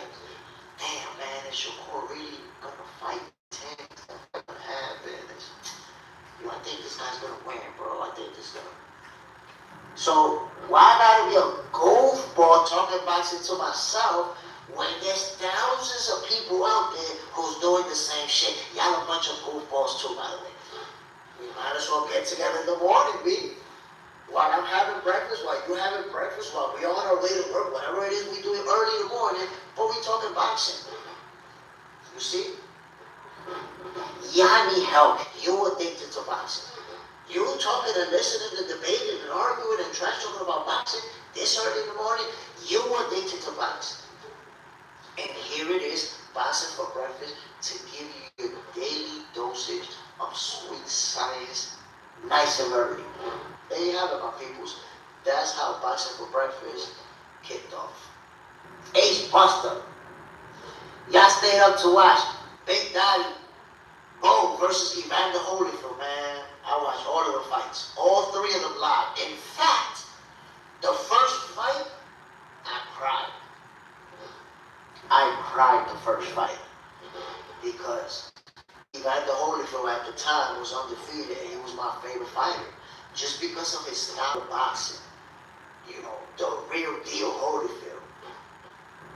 damn, man, is Shakur really gonna fight Tank? That's not gonna happen. I think this guy's gonna win, bro. I think this gonna. So why gotta be a goofball talking boxing to myself when there's thousands of people out there who's doing the same shit? Y'all a bunch of goofballs too, by the way. We might as well get together in the morning, B. While I'm having breakfast, while you're having breakfast, while we're on our way to work, whatever it is we do it early in the morning, but we talking boxing. You see? Y'all need help. You addicted to boxing. You talking and listening to debating and arguing and trash talking about boxing this early in the morning, you addicted to boxing. And here it is, boxing for breakfast, to give you your daily dosage of sweet science, nice and early. There you have it, my peoples. That's how boxing for breakfast kicked off. Ace Buster. Y'all stayed up to watch Big Daddy Bo versus Evander Holyfield, man. I watched all of the fights. All three of them live. In fact, the first fight, I cried. I cried the first fight. Because Evander Holyfield at the time was undefeated and he was my favorite fighter. Just because of his style of boxing. You know, the real deal Holyfield.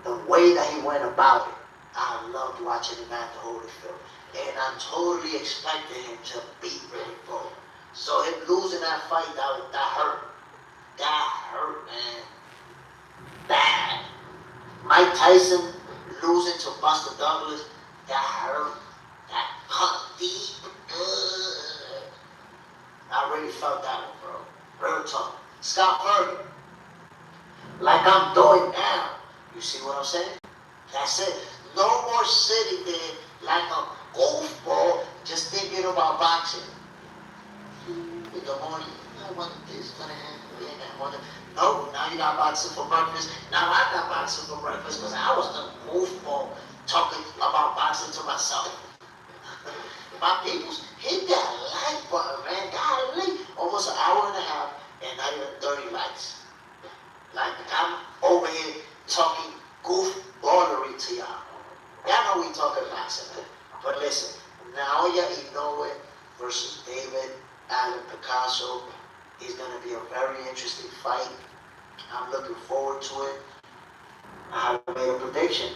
The way that he went about it. I loved watching Evander Holyfield. And I totally expected him to beat Riddick Bowe. So him losing that fight, that hurt. That hurt, man. Bad. Mike Tyson losing to Buster Douglas, that hurt. That cut deep. I really felt that one, bro. Real talk. Scott Purdy. Like I'm doing now. You see what I'm saying? That's it. No more sitting there like a goofball just thinking about boxing. In the morning, I wonder if this is gonna happen. No, now you got boxing for breakfast. Now I got boxing for breakfast because I was the goofball talking about boxing to myself. My peoples, hit that like button, man. Golly, almost an hour and a half and not even 30 likes. Like I'm over here talking goofballery to y'all. Y'all know we talking boxing, man. But listen, Naoya Inoue versus David Alan Picasso is going to be a very interesting fight. I'm looking forward to it. I made a prediction.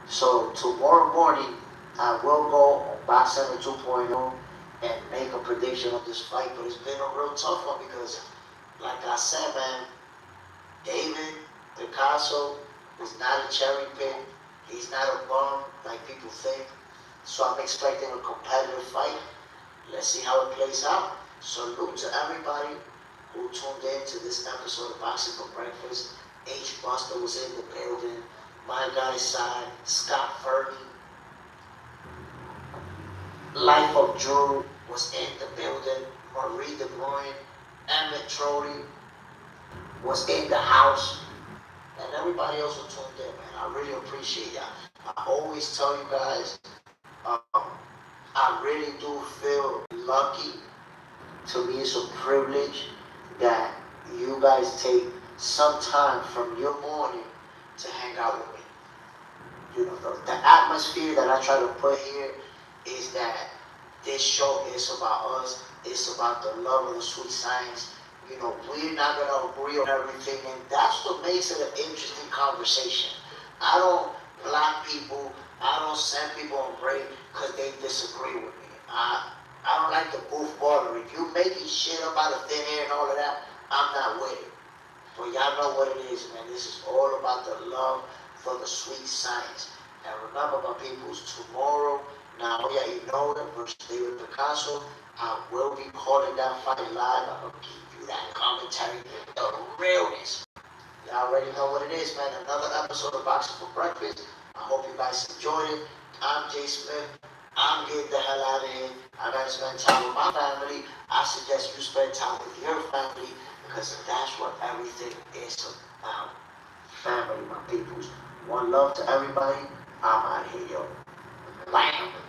So tomorrow morning, I will go on Box Center 2.0 and make a prediction of this fight. But it's been a real tough one because, like I said, man, David Picasso is not a cherry pick. He's not a bum like people think. So I'm expecting a competitive fight. Let's see how it plays out. Salute to everybody who tuned in to this episode of Boxing for Breakfast. H. Buster was in the building. My guy side, Scott Fergie. Life of Drew was in the building. Marie DeBruyne, Emmett Trolley was in the house. And everybody else who tuned in, man. I really appreciate that. I always tell you guys, I really do feel lucky. To me, it's a privilege that you guys take some time from your morning to hang out with me. You know, the atmosphere that I try to put here is that this show is about us. It's about the love of the sweet science. You know, we're not going to agree on everything, and that's what makes it an interesting conversation. I don't block people. I don't send people on break because they disagree with me. I don't like the goofballery. If you making shit up out of thin air and all of that, I'm not with it. But y'all know what it is, man. This is all about the love for the sweet science. And remember, my peoples, tomorrow, Naoya Inoue versus David Picasso, I will be calling that fight live. I'm going to give you that commentary, the realness. Y'all already know what it is, man. Another episode of Boxing for Breakfast. I hope you guys enjoyed it. I'm Jay Smith. I'm getting the hell out of here. I gotta spend time with my family. I suggest you spend time with your family because that's what everything is about. Family, my peoples. One love to everybody. I'm out of here, yo. Bam.